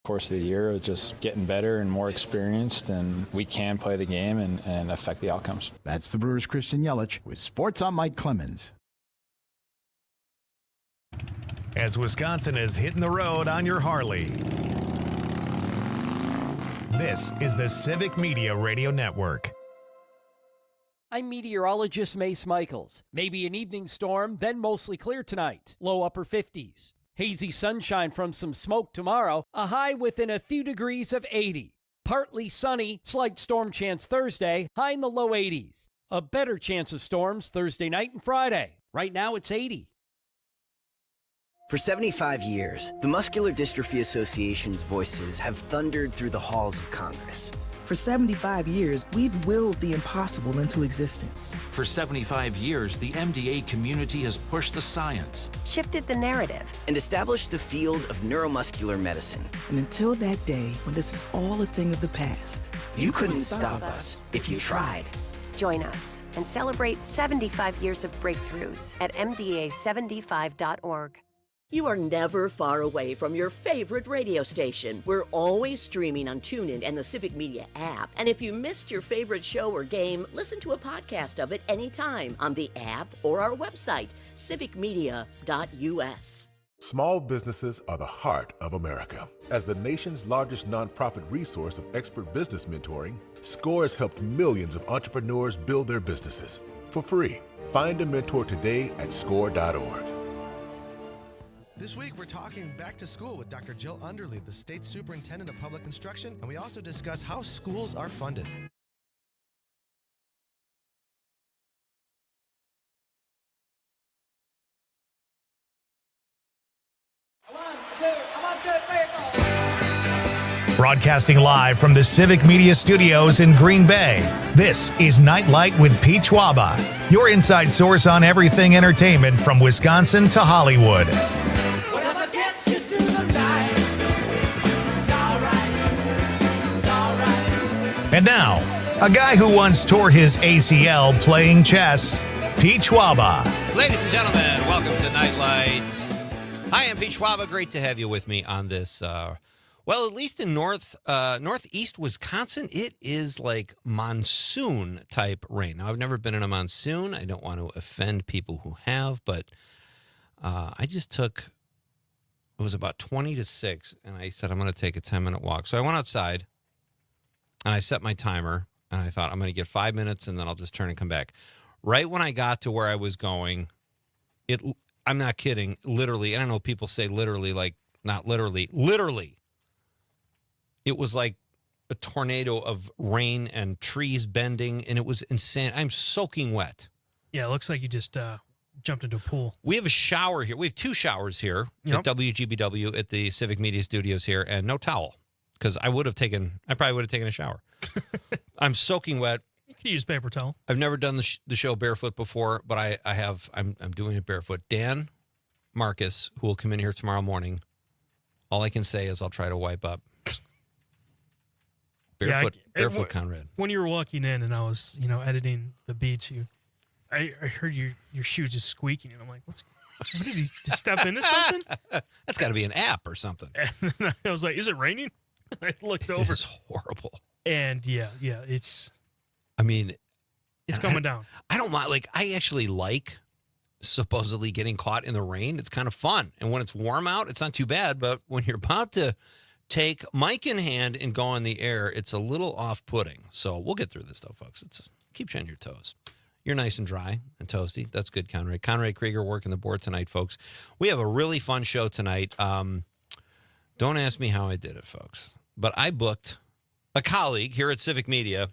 Course of the year, just getting better and more experienced, and we can play the game and affect the outcomes. That's the Brewers' Christian Yelich with Sports on Mike Clemens. As Wisconsin is hitting the road on your Harley. This is the Civic Media Radio Network. I'm meteorologist Mace Michaels. Maybe an evening storm, then mostly clear tonight. Low upper 50s. Hazy sunshine from some smoke tomorrow. A high within a few degrees of 80. Partly sunny, slight storm chance Thursday. High in the low 80s. A better chance of storms Thursday night and Friday. Right now it's 80. For 75 years, the Muscular Dystrophy Association's voices have thundered through the halls of Congress. For 75 years, we've willed the impossible into existence. For 75 years, the MDA community has pushed the science, shifted the narrative, and established the field of neuromuscular medicine. And until that day, when this is all a thing of the past, you couldn't stop us if you tried. Join us and celebrate 75 years of breakthroughs at mda75.org. You are never far away from your favorite radio station. We're always streaming on TuneIn and the Civic Media app. And if you missed your favorite show or game, listen to a podcast of it anytime on the app or our website, civicmedia.us. Small businesses are the heart of America. As the nation's largest nonprofit resource of expert business mentoring, SCORE has helped millions of entrepreneurs build their businesses for free. Find a mentor today at score.org. This week, we're talking back to school with Dr. Jill Underley, the State Superintendent of Public Instruction, and we also discuss how schools are funded. Broadcasting live from the Civic Media Studios in Green Bay, this is Night Light with Pete Schwaba, your inside source on everything entertainment from Wisconsin to Hollywood. And now, a guy who once tore his ACL playing chess, Pete Schwaba. Ladies and gentlemen, welcome to Night Light. Hi, I'm Pete Schwaba. Great to have you with me on this. Well, at least in northeast Wisconsin, it is like monsoon-type rain. Now, I've never been in a monsoon. I don't want to offend people who have, but I just took, it was about 20 to 6, and I said, I'm going to take a 10-minute walk. So I went outside. And I set my timer, and I thought, I'm going to get 5 minutes, and then I'll just turn and come back. Right when I got to where I was going, I'm not kidding, literally, I don't know, people say literally, like, not literally, literally. It was like a tornado of rain and trees bending, and it was insane. I'm soaking wet. Yeah, it looks like you just jumped into a pool. We have a shower here. We have 2 showers here at WGBW at the Civic Media Studios here, and no towel. Because I probably would have taken a shower. I'm soaking wet. You could use paper towel. I've never done the show barefoot before, but I have. I'm doing it barefoot. Dan Marcus, who will come in here tomorrow morning, all I can say is I'll try to wipe up. Barefoot, Conrad. When you were walking in and I was, editing the beats, I heard your shoes just squeaking, and I'm like, what did he step into something? That's got to be an app or something. And then I was like, is it raining? I looked over. It's horrible. And it's coming down. I don't mind. Like, I actually like supposedly getting caught in the rain. It's kind of fun. And when it's warm out, it's not too bad. But when you're about to take mic in hand and go on the air, it's a little off-putting. So we'll get through this, though, folks. Keep you on your toes. You're nice and dry and toasty. That's good, Conrad. Conrad Krieger working the board tonight, folks. We have a really fun show tonight. Don't ask me how I did it, folks. But I booked a colleague here at Civic Media,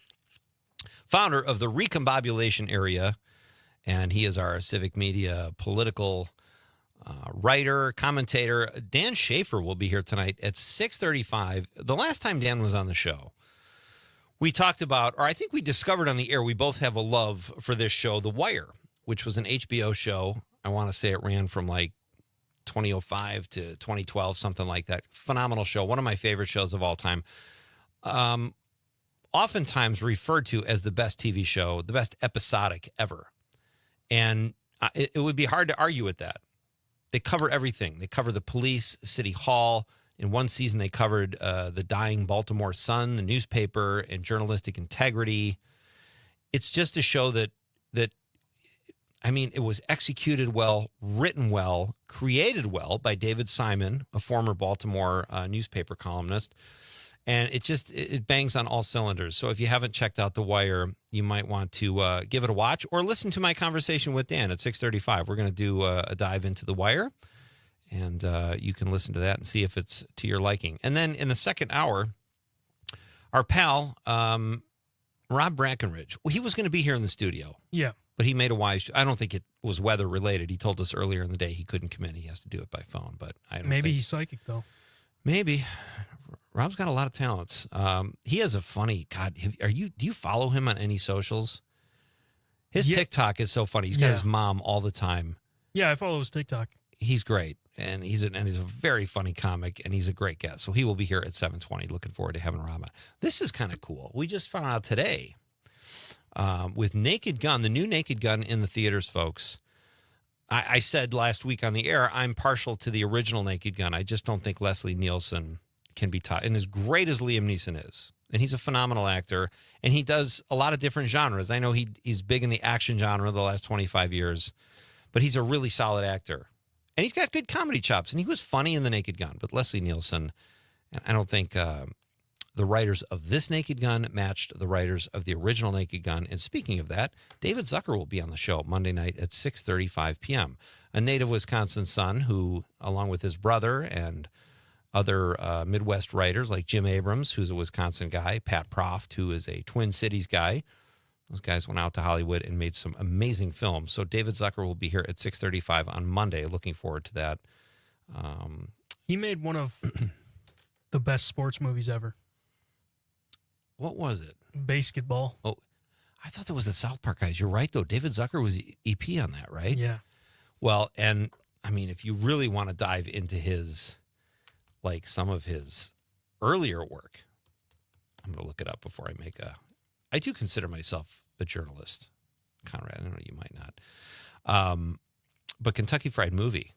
founder of the Recombobulation Area, and he is our Civic Media political writer, commentator. Dan Schaefer will be here tonight at 6:35. The last time Dan was on the show, we talked about, or I think we discovered on the air, we both have a love for this show, The Wire, which was an HBO show. I want to say it ran from like 2005 to 2012, something like that. Phenomenal show. One of my favorite shows of all time. Oftentimes referred to as the best TV show, the best episodic ever. And it would be hard to argue with that. They cover everything. They cover the police, City Hall, In one season, they covered the dying Baltimore Sun, the newspaper, and journalistic integrity. It's just a show that I mean, it was executed well, written well, created well by David Simon, a former Baltimore newspaper columnist. And it bangs on all cylinders. So if you haven't checked out The Wire, you might want to give it a watch or listen to my conversation with Dan at 6:35. We're going to do a dive into The Wire, and you can listen to that and see if it's to your liking. And then in the second hour, our pal, Rob Brackenridge, well, he was going to be here in the studio. Yeah. But he made a wise. I don't think it was weather related. He told us earlier in the day he couldn't come in. He has to do it by phone. But I don't. Maybe he's psychic though. Maybe. Rob's got a lot of talents. He has a funny. God, do you follow him on any socials? His TikTok is so funny. He's got his mom all the time. Yeah, I follow his TikTok. He's great, and he's a very funny comic, and he's a great guest. So he will be here at 7:20. Looking forward to having Rob on. This is kind of cool. We just found out today. With Naked Gun, the new Naked Gun in the theaters, folks. I said last week on the air, I'm partial to the original Naked Gun. I just don't think Leslie Nielsen can be taught. And as great as Liam Neeson is, and he's a phenomenal actor, and he does a lot of different genres. I know he's big in the action genre the last 25 years, but he's a really solid actor. And he's got good comedy chops, and he was funny in the Naked Gun. But Leslie Nielsen, I don't think... the writers of this Naked Gun matched the writers of the original Naked Gun. And speaking of that, David Zucker will be on the show Monday night at 6:35 p.m. A native Wisconsin son who, along with his brother and other Midwest writers like Jim Abrams, who's a Wisconsin guy, Pat Proft, who is a Twin Cities guy. Those guys went out to Hollywood and made some amazing films. So David Zucker will be here at 6:35 on Monday. Looking forward to that. He made one of the best sports movies ever. What was it? Basketball. Oh, I thought that was the South Park guys. You're right, though. David Zucker was EP on that, right? Yeah. Well, and I mean, if you really want to dive into some of his earlier work, I'm going to look it up before I make I do consider myself a journalist, Conrad. I know you might not. But Kentucky Fried Movie,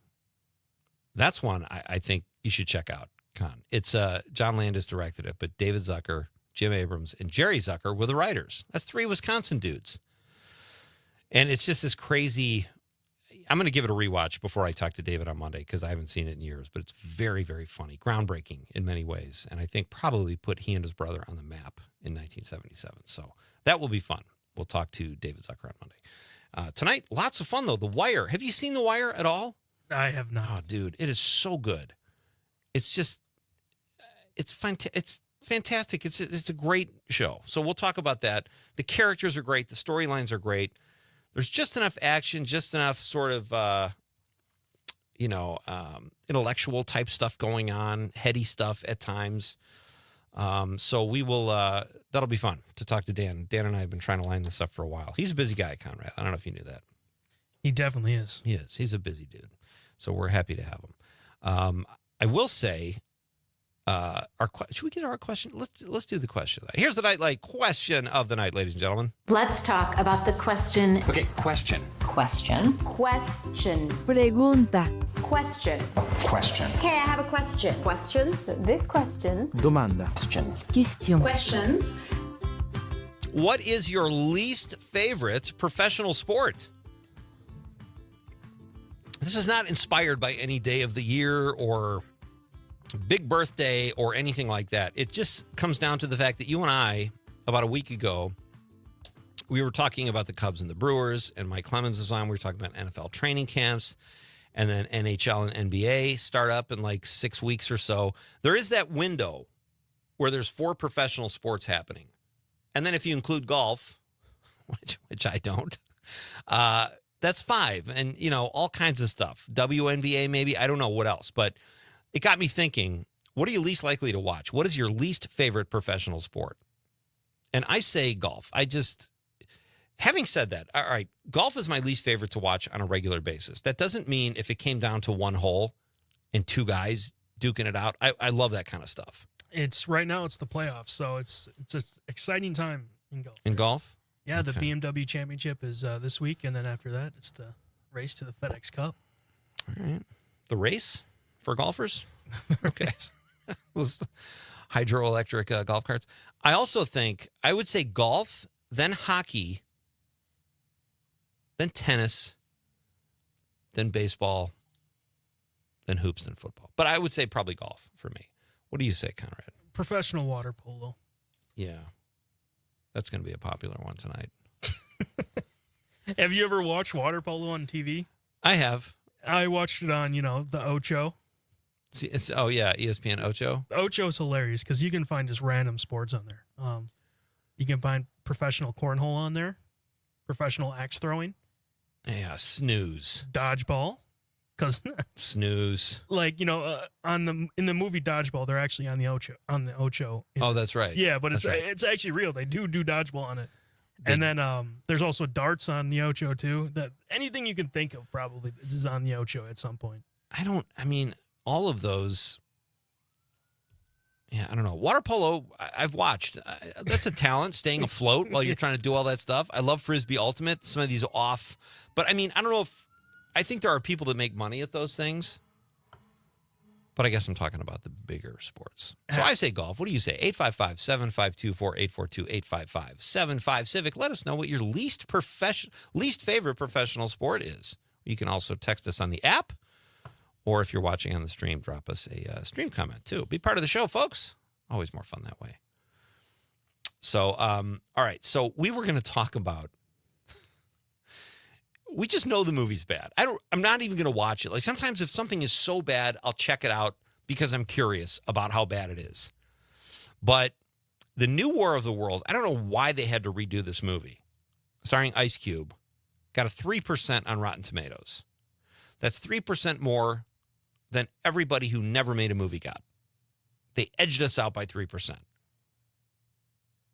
that's one I think you should check out, Con. It's John Landis directed it, but David Zucker, Jim Abrams, and Jerry Zucker were the writers. That's 3 Wisconsin dudes. And it's just this crazy... I'm going to give it a rewatch before I talk to David on Monday because I haven't seen it in years, but it's very, very funny, groundbreaking in many ways, and I think probably put he and his brother on the map in 1977. So that will be fun. We'll talk to David Zucker on Monday. Tonight, lots of fun, though. The Wire. Have you seen The Wire at all? I have not. Oh, dude, it is so good. It's just... It's fantastic. It's a great show. So we'll talk about that. The characters are great. The storylines are great. There's just enough action, just enough sort of, intellectual type stuff going on, heady stuff at times. So we will, that'll be fun to talk to Dan. Dan and I have been trying to line this up for a while. He's a busy guy, Conrad. I don't know if you knew that. He definitely is. He is. He's a busy dude. So we're happy to have him. I will say, should we get our question? Let's do the question. Here's the Nightlight question of the night, ladies and gentlemen. Let's talk about the question. Okay, question. Question. Pregunta. Question. Question. Okay, I have a question. Questions? This question. Domanda. Question. Question. Questions. What is your least favorite professional sport? This is not inspired by any day of the year or big birthday or anything like that. It just comes down to the fact that you and I, about a week ago, we were talking about the Cubs and the Brewers, and Mike Clemens was on. We were talking about NFL training camps, and then NHL and NBA start up in like 6 weeks or so. There is that window where there's 4 professional sports happening. And then if you include golf, which I don't, that's 5. And, all kinds of stuff. WNBA maybe, I don't know what else, but it got me thinking, what are you least likely to watch? What is your least favorite professional sport? And I say golf. Having said that, all right, golf is my least favorite to watch on a regular basis. That doesn't mean if it came down to one hole and 2 guys duking it out, I love that kind of stuff. Right now it's the playoffs, so it's an exciting time in golf. In golf? Yeah, okay. The BMW Championship is this week, and then after that, it's the race to the FedEx Cup. All right. The race? For golfers? Okay. Those hydroelectric golf carts. I also think I would say golf, then hockey, then tennis, then baseball, then hoops, then football. But I would say probably golf for me. What do you say, Conrad? Professional water polo. Yeah. That's going to be a popular one tonight. Have you ever watched water polo on TV? I have. I watched it on, the Ocho. Oh, yeah, ESPN Ocho. The Ocho's hilarious because you can find just random sports on there. You can find professional cornhole on there, professional axe throwing. Yeah, snooze. Dodgeball. Because snooze. Like, in the movie Dodgeball, they're actually on the Ocho. Oh, that's right. Yeah, but That's right. it's actually real. They do dodgeball on it. And then there's also darts on the Ocho too. That anything you can think of probably is on the Ocho at some point. All of those. Yeah, I don't know. Water polo, I've watched. That's a talent, staying afloat while you're trying to do all that stuff. I love Frisbee Ultimate. Some of these off. But, I don't know if. I think there are people that make money at those things. But I guess I'm talking about the bigger sports. So I say golf. What do you say? 855-752-4842, 855-75-CIVIC. Let us know what your least favorite professional sport is. You can also text us on the app. Or if you're watching on the stream, drop us a stream comment, too. Be part of the show, folks. Always more fun that way. So, all right. So we were going to talk about... We just know the movie's bad. I'm not even going to watch it. Like, sometimes if something is so bad, I'll check it out because I'm curious about how bad it is. But the new War of the Worlds, I don't know why they had to redo this movie. Starring Ice Cube, got a 3% on Rotten Tomatoes. That's 3% more than everybody who never made a movie got. They edged us out by 3%.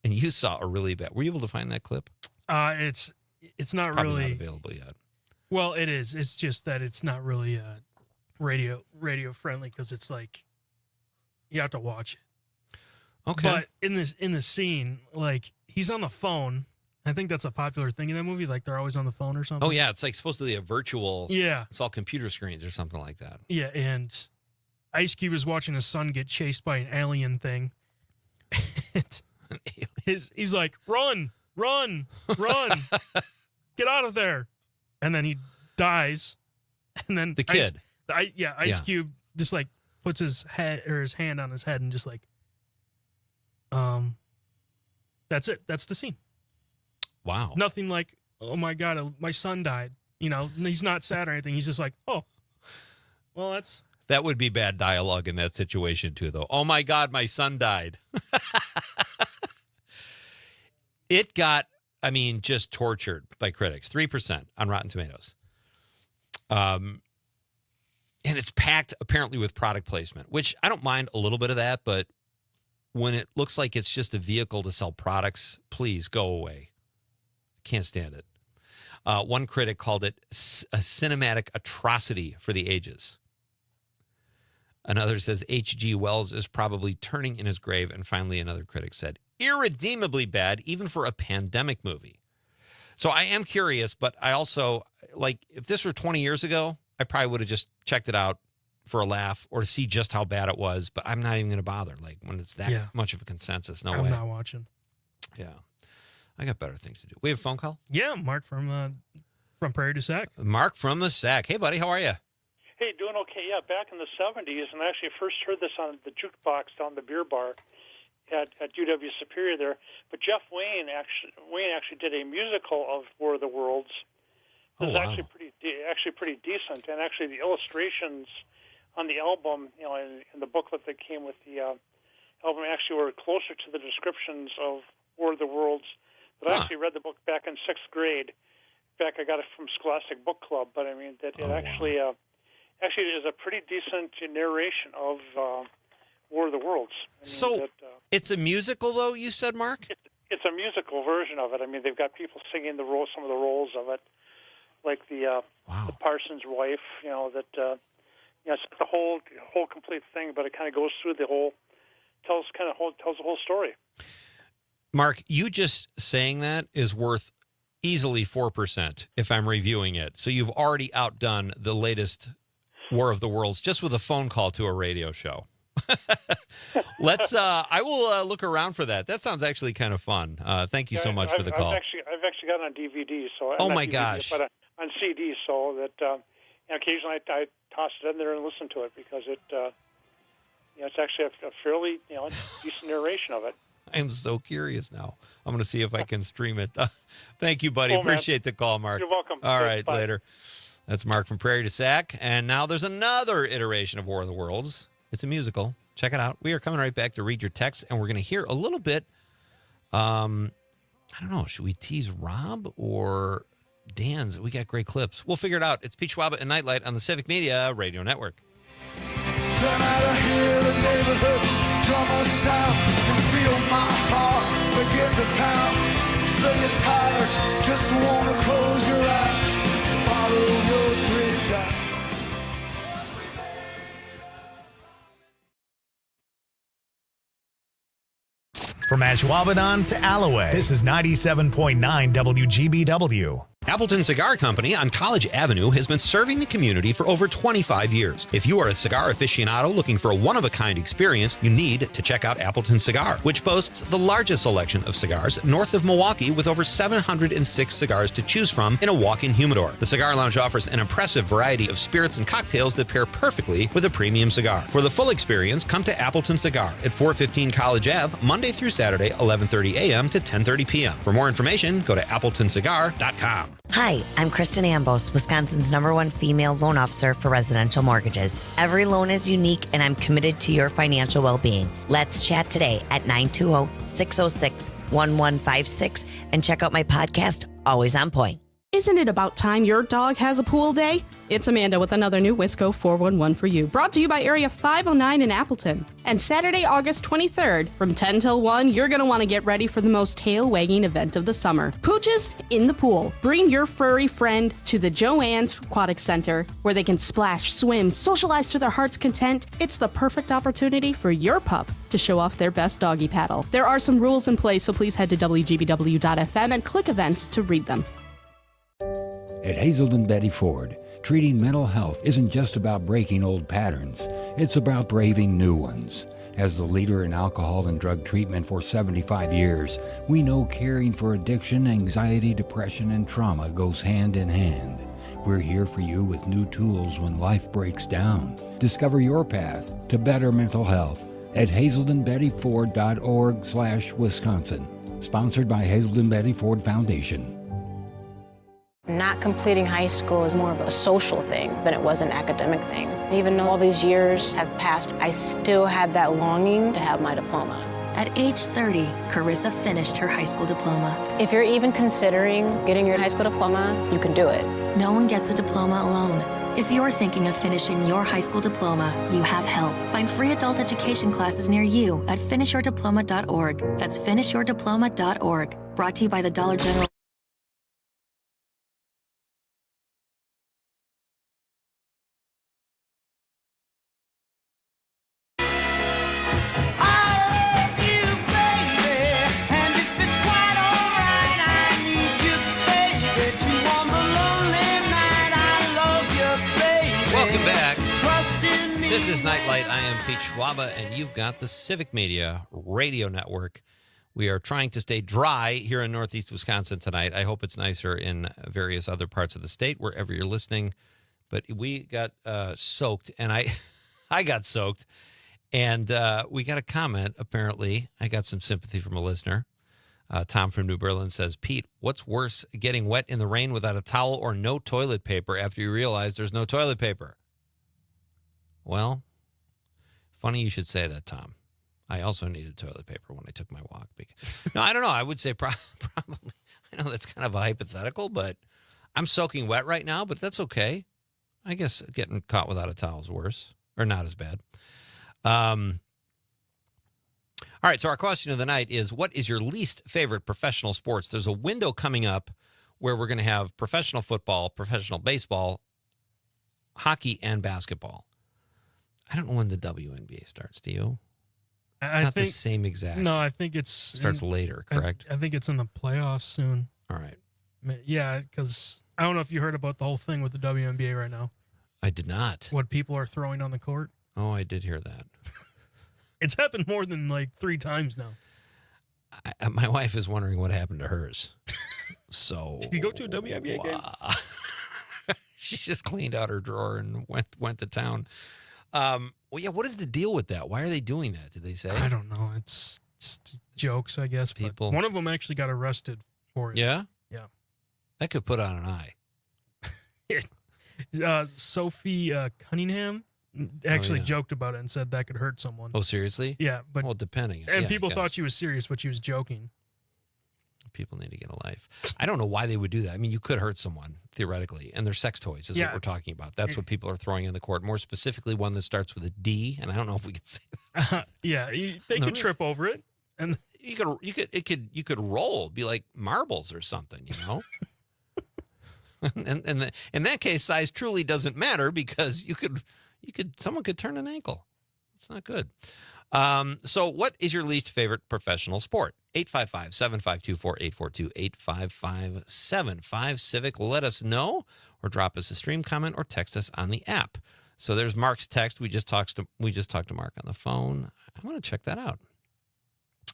And you saw a really bad... Were you able to find that clip? It's not probably really not available yet. Well, it is. It's just that it's not really radio friendly because it's like you have to watch it. Okay. But in the scene, like he's on the phone. I think that's a popular thing in that movie. Like they're always on the phone or something. Oh yeah, it's like supposedly a virtual. Yeah. It's all computer screens or something like that. Yeah, and Ice Cube is watching his son get chased by an alien thing. He's like, run. Get out of there. And then he dies. And then the kid. Ice Cube just like puts his hand on his head and just like that's it. That's the scene. Wow. Nothing like, oh my God, my son died. He's not sad or anything. He's just like, oh, well, that would be bad dialogue in that situation too, though. Oh my God, my son died. It got, just tortured by critics. 3% on Rotten Tomatoes. And it's packed apparently with product placement, which I don't mind a little bit of that, but when it looks like it's just a vehicle to sell products, please go away. Can't stand it. One critic called it a cinematic atrocity for the ages. Another says H.G. Wells is probably turning in his grave. And finally, another critic said, irredeemably bad, even for a pandemic movie. So I am curious, but I also, if this were 20 years ago, I probably would have just checked it out for a laugh or to see just how bad it was. But I'm not even going to bother, when it's that much of a consensus. No way. I'm not watching. Yeah. I got better things to do. We have a phone call? Yeah, Mark from Prairie du Sac. Mark from the Sac. Hey, buddy, how are you? Hey, doing okay. Yeah, back in the 70s, and I actually first heard this on the jukebox down the beer bar at UW Superior there. But Jeff Wayne actually did a musical of War of the Worlds. It was actually pretty decent, and actually the illustrations on the album, in the booklet that came with the album, actually were closer to the descriptions of War of the Worlds. But I actually read the book back in 6th grade. In fact, I got it from Scholastic Book Club. But actually is a pretty decent narration of War of the Worlds. It's a musical, though, you said, Mark? It's a musical version of it. They've got people singing some of the roles of it, like the parson's wife. It's the whole complete thing, but it kind of goes through tells the whole story. Mark, you just saying that is worth easily 4% if I'm reviewing it. So you've already outdone the latest War of the Worlds just with a phone call to a radio show. Let's. I will look around for that. That sounds actually kind of fun. Thank you so much for the call. I've actually got it on DVD. So oh not my DVD, gosh! But on CD, so that occasionally I toss it in there and listen to it because it's actually a fairly decent narration of it. I am so curious now. I'm going to see if I can stream it. Thank you, buddy. Cool, man. Appreciate the call, Mark. You're welcome. All Okay, right, bye. later. That's Mark from Prairie to Sac. And now there's another iteration of War of the Worlds. It's a musical. Check it out. We are coming right back to read your texts, and we're going to hear a little bit. I don't know. Should we tease Rob or Dan's? We got great clips. We'll figure it out. It's Pete Schwaba and Nightlight on the Civic Media Radio Network. Turn out of here, the neighborhood drummer sound can feel my heart begin to pound. So you're tired, just wanna close your eyes, follow your dream down. From Ashwaubenon to Alloway, this is 97.9 WGBW. Appleton Cigar Company on College Avenue has been serving the community for over 25 years. If you are a cigar aficionado looking for a one-of-a-kind experience, you need to check out Appleton Cigar, which boasts the largest selection of cigars north of Milwaukee with over 706 cigars to choose from in a walk-in humidor. The Cigar Lounge offers an impressive variety of spirits and cocktails that pair perfectly with a premium cigar. For the full experience, come to Appleton Cigar at 415 College Ave, Monday through Saturday, 11:30 a.m. to 10:30 p.m. For more information, go to appletoncigar.com. Hi, I'm Kristen Ambos, Wisconsin's #1 female loan officer for residential mortgages. Every loan is unique, and I'm committed to your financial well-being. Let's chat today at 920-606-1156 and check out my podcast, Always on Point. Isn't it about time your dog has a pool day? It's Amanda with another new Wisco 411 for you, brought to you by Area 509 in Appleton. And Saturday, August 23rd, from 10 till 1, you're going to want to get ready for the most tail-wagging event of the summer. Pooches in the pool. Bring your furry friend to the Joanne's Aquatic Center, where they can splash, swim, socialize to their heart's content. It's the perfect opportunity for your pup to show off their best doggy paddle. There are some rules in place, so please head to WGBW.FM and click events to read them. At Hazelden Betty Ford, treating mental health isn't just about breaking old patterns, it's about braving new ones. As the leader in alcohol and drug treatment for 75 years, we know caring for addiction, anxiety, depression, and trauma goes hand in hand. We're here for you with new tools when life breaks down. Discover your path to better mental health at hazeldenbettyford.org/Wisconsin. Sponsored by Hazelden Betty Ford Foundation. Not completing high school is more of a social thing than it was an academic thing. Even though all these years have passed, I still had that longing to have my diploma. At age 30, Carissa finished her high school diploma. If you're even considering getting your high school diploma, you can do it. No one gets a diploma alone. If you're thinking of finishing your high school diploma, you have help. Find free adult education classes near you at finishyourdiploma.org. That's finishyourdiploma.org. Brought to you by the Dollar General. This is Nightlight. I am Pete Schwaba, and you've got the Civic Media Radio Network. We are trying to stay dry here in Northeast Wisconsin tonight. I hope it's nicer in various other parts of the state, wherever you're listening. But we got soaked, and I got soaked. And we got a comment, apparently. I got some sympathy from a listener. Tom from New Berlin says, Pete, what's worse, getting wet in the rain without a towel or no toilet paper after you realize there's no toilet paper? Well, funny you should say that, Tom. I also needed toilet paper when I took my walk. No, I don't know. I would say probably. I know that's kind of a hypothetical, but I'm soaking wet right now, but that's okay. I guess getting caught without a towel is worse, or not as bad. All right, so our question of the night is, what is your least favorite professional sports? There's a window coming up where we're going to have professional football, professional baseball, hockey, and basketball. I don't know when the WNBA starts. Do you? It's not the same exact. No, I think it starts later, correct? I think it's in the playoffs soon. All right. Yeah, because I don't know if you heard about the whole thing with the WNBA right now. I did not. What people are throwing on the court. Oh, I did hear that. It's happened more than like 3 times now. My wife is wondering what happened to hers. So Did you go to a WNBA game? She just cleaned out her drawer and went to town. Well, yeah, what is the deal with that? Why are they doing that? Did they say? I don't know. It's just jokes, I guess. People. But one of them actually got arrested for it. Yeah? Yeah. That could put on an eye. Sophie Cunningham actually joked about it and said that could hurt someone. Oh, seriously? Yeah, but well, depending. And yeah, people thought she was serious, but she was joking. People need to get a life. I don't know why they would do that. I mean, you could hurt someone, theoretically, and they're sex toys is what we're talking about. That's what people are throwing in the court. More specifically, one that starts with a D, and I don't know if we can say that. They could trip over it. And you could roll, be like marbles or something, you know? and in that case, size truly doesn't matter because someone could turn an ankle. It's not good. So what is your least favorite professional sport? 855-752-4842, 855-755-CIVIC. Let us know or drop us a stream comment or text us on the app. So there's Mark's text. We just talked to Mark on the phone. I want to check that out.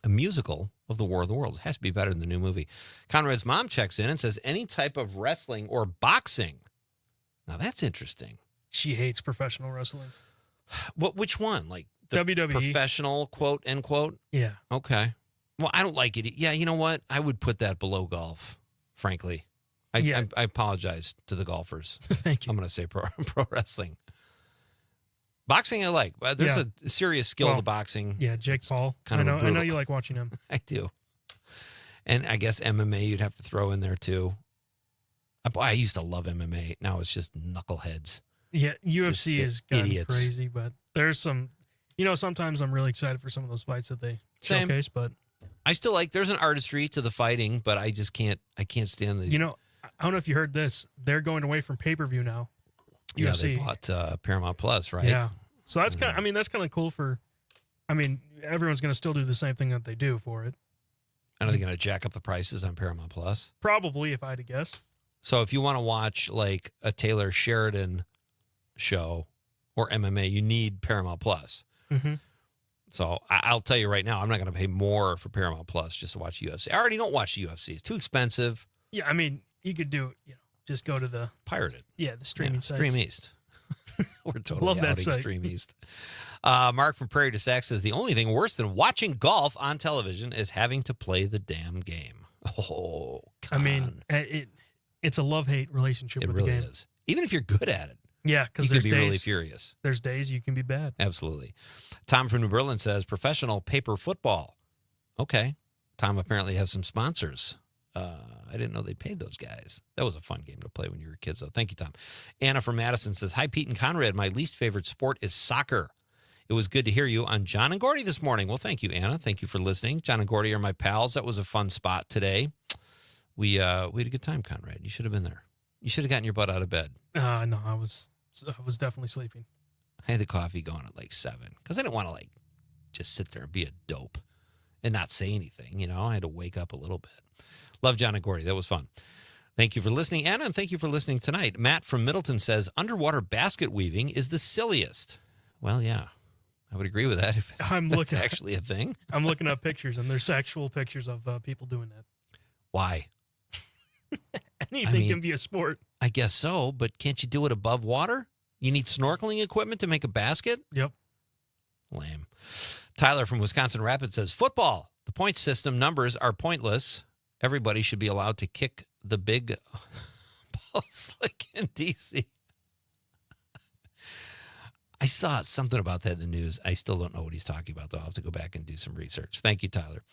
A musical of the War of the Worlds. It has to be better than the new movie. Conrad's mom checks in and says any type of wrestling or boxing. Now that's interesting. She hates professional wrestling. Which one? Like the WWE. Professional, quote, end quote? Yeah. Okay. Well, I don't like it. Yeah, you know what? I would put that below golf, frankly. I apologize to the golfers. Thank you. I'm going to say pro wrestling. Boxing I like. There's a serious skill to boxing. Yeah, Jake Paul. I know you like watching him. I do. And I guess MMA you'd have to throw in there too. I used to love MMA. Now it's just knuckleheads. Yeah, UFC is idiots. Crazy, but there's some, sometimes I'm really excited for some of those fights that they showcase, but I still like, there's an artistry to the fighting, but I just can't stand the... I don't know if you heard this. They're going away from pay-per-view now. Yeah, UFC. they bought Paramount Plus, right? Yeah. So that's kind of, that's kind of cool everyone's going to still do the same thing that they do for it. And are they going to jack up the prices on Paramount Plus? Probably, if I had to guess. So if you want to watch like a Taylor Sheridan show or MMA, you need Paramount Plus. Mm-hmm. So I'll tell you right now, I'm not going to pay more for Paramount Plus just to watch UFC. I already don't watch UFC. It's too expensive. Yeah, you could do, just go to the... Pirate it. Yeah, the streaming sites. Stream East. We're totally Love that outing site. Stream East. Mark from Prairie du Sac says, the only thing worse than watching golf on television is having to play the damn game. Oh, God. It's a love-hate relationship with the game. It really is. Even if you're good at it. Yeah, because you there's can be days, really furious. There's days you can be bad. Absolutely. Tom from New Berlin says, professional paper football. Okay. Tom apparently has some sponsors. I didn't know they paid those guys. That was a fun game to play when you were kids, though. Thank you, Tom. Anna from Madison says, hi, Pete and Conrad. My least favorite sport is soccer. It was good to hear you on John and Gordy this morning. Well, thank you, Anna. Thank you for listening. John and Gordy are my pals. That was a fun spot today. We had a good time, Conrad. You should have been there. You should have gotten your butt out of bed. No, I was definitely sleeping. I had the coffee going at like 7 because I didn't want to just sit there and be a dope and not say anything. I had to wake up a little bit. Love John and Gordy. That was fun. Thank you for listening, Anna, and thank you for listening tonight. Matt from Middleton says, underwater basket weaving is the silliest. Well, yeah, I would agree with that if that's actually a thing. I'm looking up pictures, and there's actual pictures of people doing that. Why? Anything can be a sport. I guess so, but can't you do it above water? You need snorkeling equipment to make a basket? Yep. Lame. Tyler from Wisconsin Rapids says, football. The point system numbers are pointless. Everybody should be allowed to kick the big balls like in D.C. I saw something about that in the news. I still don't know what he's talking about, though. I'll have to go back and do some research. Thank you, Tyler.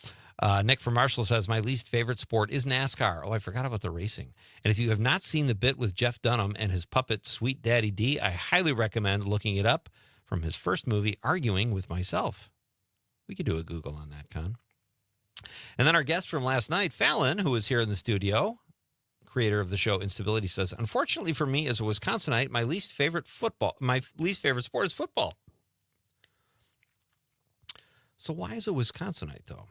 Nick from Marshall says, my least favorite sport is NASCAR. Oh, I forgot about the racing. And if you have not seen the bit with Jeff Dunham and his puppet, Sweet Daddy D, I highly recommend looking it up from his first movie, Arguing with Myself. We could do a Google on that, Con. And then our guest from last night, Fallon, who is here in the studio, creator of the show Instability, says, unfortunately for me as a Wisconsinite, my least favorite sport is football. So why is a Wisconsinite, though?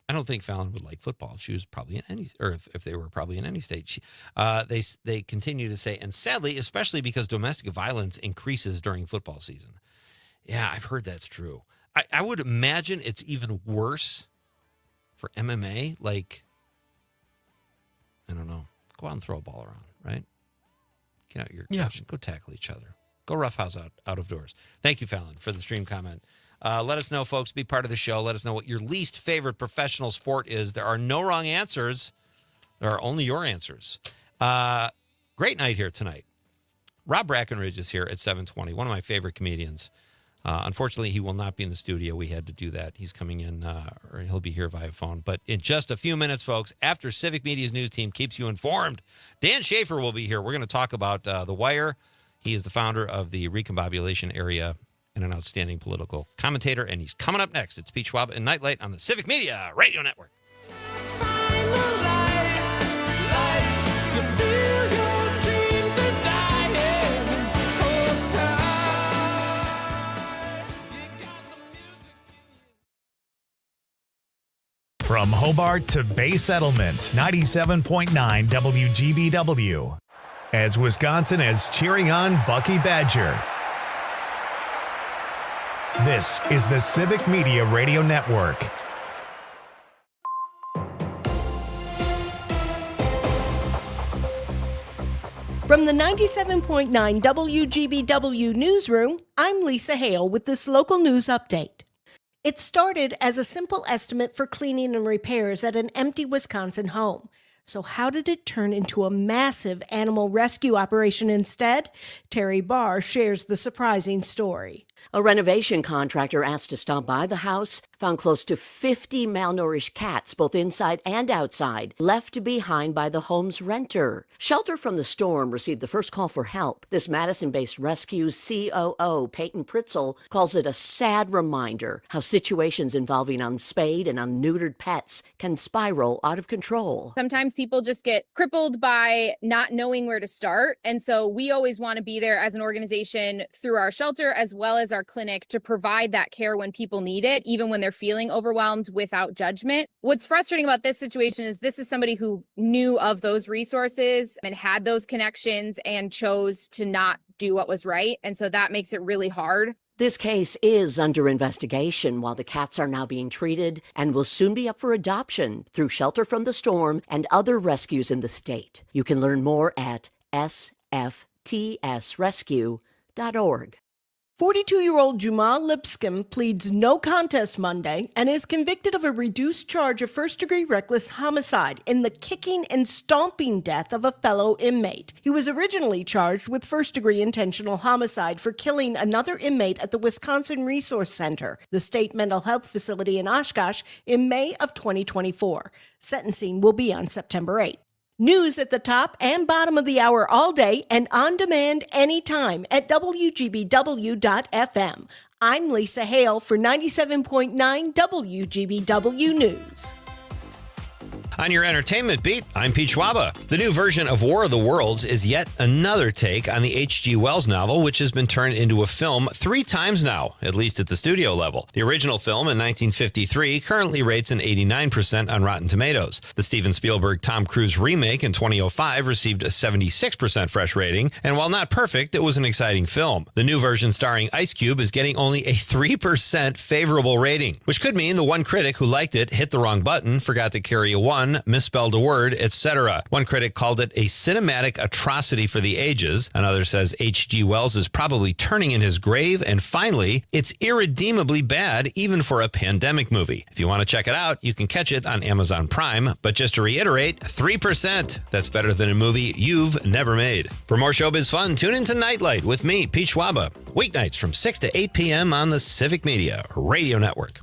I don't think Fallon would like football. She was probably in any, or if they were probably in any state. They continue to say, and sadly, especially because domestic violence increases during football season. Yeah, I've heard that's true. I would imagine it's even worse for MMA. Like, I don't know. Go out and throw a ball around, right? Get out your couch and go tackle each other. Go roughhouse out of doors. Thank you, Fallon, for the stream comment. Let us know, folks. Be part of the show. Let us know what your least favorite professional sport is. There are no wrong answers. There are only your answers. Great night here tonight. Rob Brackenridge is here at 7:20, one of my favorite comedians. Unfortunately, he will not be in the studio. We had to do that. He's coming in, or he'll be here via phone. But in just a few minutes, folks, after Civic Media's news team keeps you informed, Dan Schaefer will be here. We're going to talk about The Wire. He is the founder of the Recombobulation Area and an outstanding political commentator. And he's coming up next. It's Pete Schwaba and Nite Lite on the Civic Media Radio Network. From Hobart to Bay Settlement, 97.9 WGBW. As Wisconsin is cheering on Bucky Badger. This is the Civic Media Radio Network. From the 97.9 WGBW newsroom, I'm Lisa Hale with this local news update. It started as a simple estimate for cleaning and repairs at an empty Wisconsin home. So how did it turn into a massive animal rescue operation instead? Terry Barr shares the surprising story. A renovation contractor asked to stop by the house found close to 50 malnourished cats, both inside and outside, left behind by the home's renter. Shelter from the Storm received the first call for help. This Madison-based rescue's COO, Peyton Pritzel, calls it a sad reminder how situations involving unspayed and unneutered pets can spiral out of control. Sometimes people just get crippled by not knowing where to start. And so we always want to be there as an organization through our shelter as well as our clinic to provide that care when people need it, even when they're feeling overwhelmed, without judgment. What's frustrating about this situation is this is somebody who knew of those resources and had those connections and chose to not do what was right. And so that makes it really hard. This case is under investigation while the cats are now being treated and will soon be up for adoption through Shelter from the Storm and other rescues in the state. You can learn more at sftsrescue.org. 42-year-old Jamal Lipscomb pleads no contest Monday and is convicted of a reduced charge of first-degree reckless homicide in the kicking and stomping death of a fellow inmate. He was originally charged with first-degree intentional homicide for killing another inmate at the Wisconsin Resource Center, the state mental health facility in Oshkosh, in May of 2024. Sentencing will be on September 8th. News at the top and bottom of the hour all day and on demand anytime at WGBW.FM. I'm Lisa Hale for 97.9 WGBW News. On your entertainment beat, I'm Pete Schwaba. The new version of War of the Worlds is yet another take on the H.G. Wells novel, which has been turned into a film 3 times now, at least at the studio level. The original film in 1953 currently rates an 89% on Rotten Tomatoes. The Steven Spielberg-Tom Cruise remake in 2005 received a 76% fresh rating, and while not perfect, it was an exciting film. The new version starring Ice Cube is getting only a 3% favorable rating, which could mean the one critic who liked it hit the wrong button, forgot to carry a 1, misspelled a word, etc. One critic called it a cinematic atrocity for the ages. Another says H.G. Wells is probably turning in his grave. And finally, it's irredeemably bad even for a pandemic movie. If you want to check it out, you can catch it on Amazon Prime. But just to reiterate, 3%. That's better than a movie you've never made. For more showbiz fun, tune into Nite Lite with me, Pete Schwaba. Weeknights from 6 to 8 p.m. on the Civic Media Radio Network.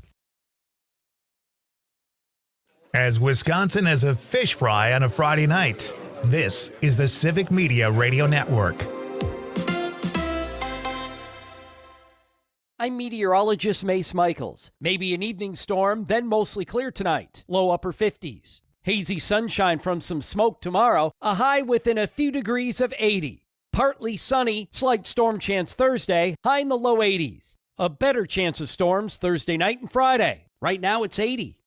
As Wisconsin has a fish fry on a Friday night, this is the Civic Media Radio Network. I'm meteorologist Mace Michaels. Maybe an evening storm, then mostly clear tonight. Low upper 50s. Hazy sunshine from some smoke tomorrow. A high within a few degrees of 80. Partly sunny, slight storm chance Thursday. High in the low 80s. A better chance of storms Thursday night and Friday. Right now it's 80.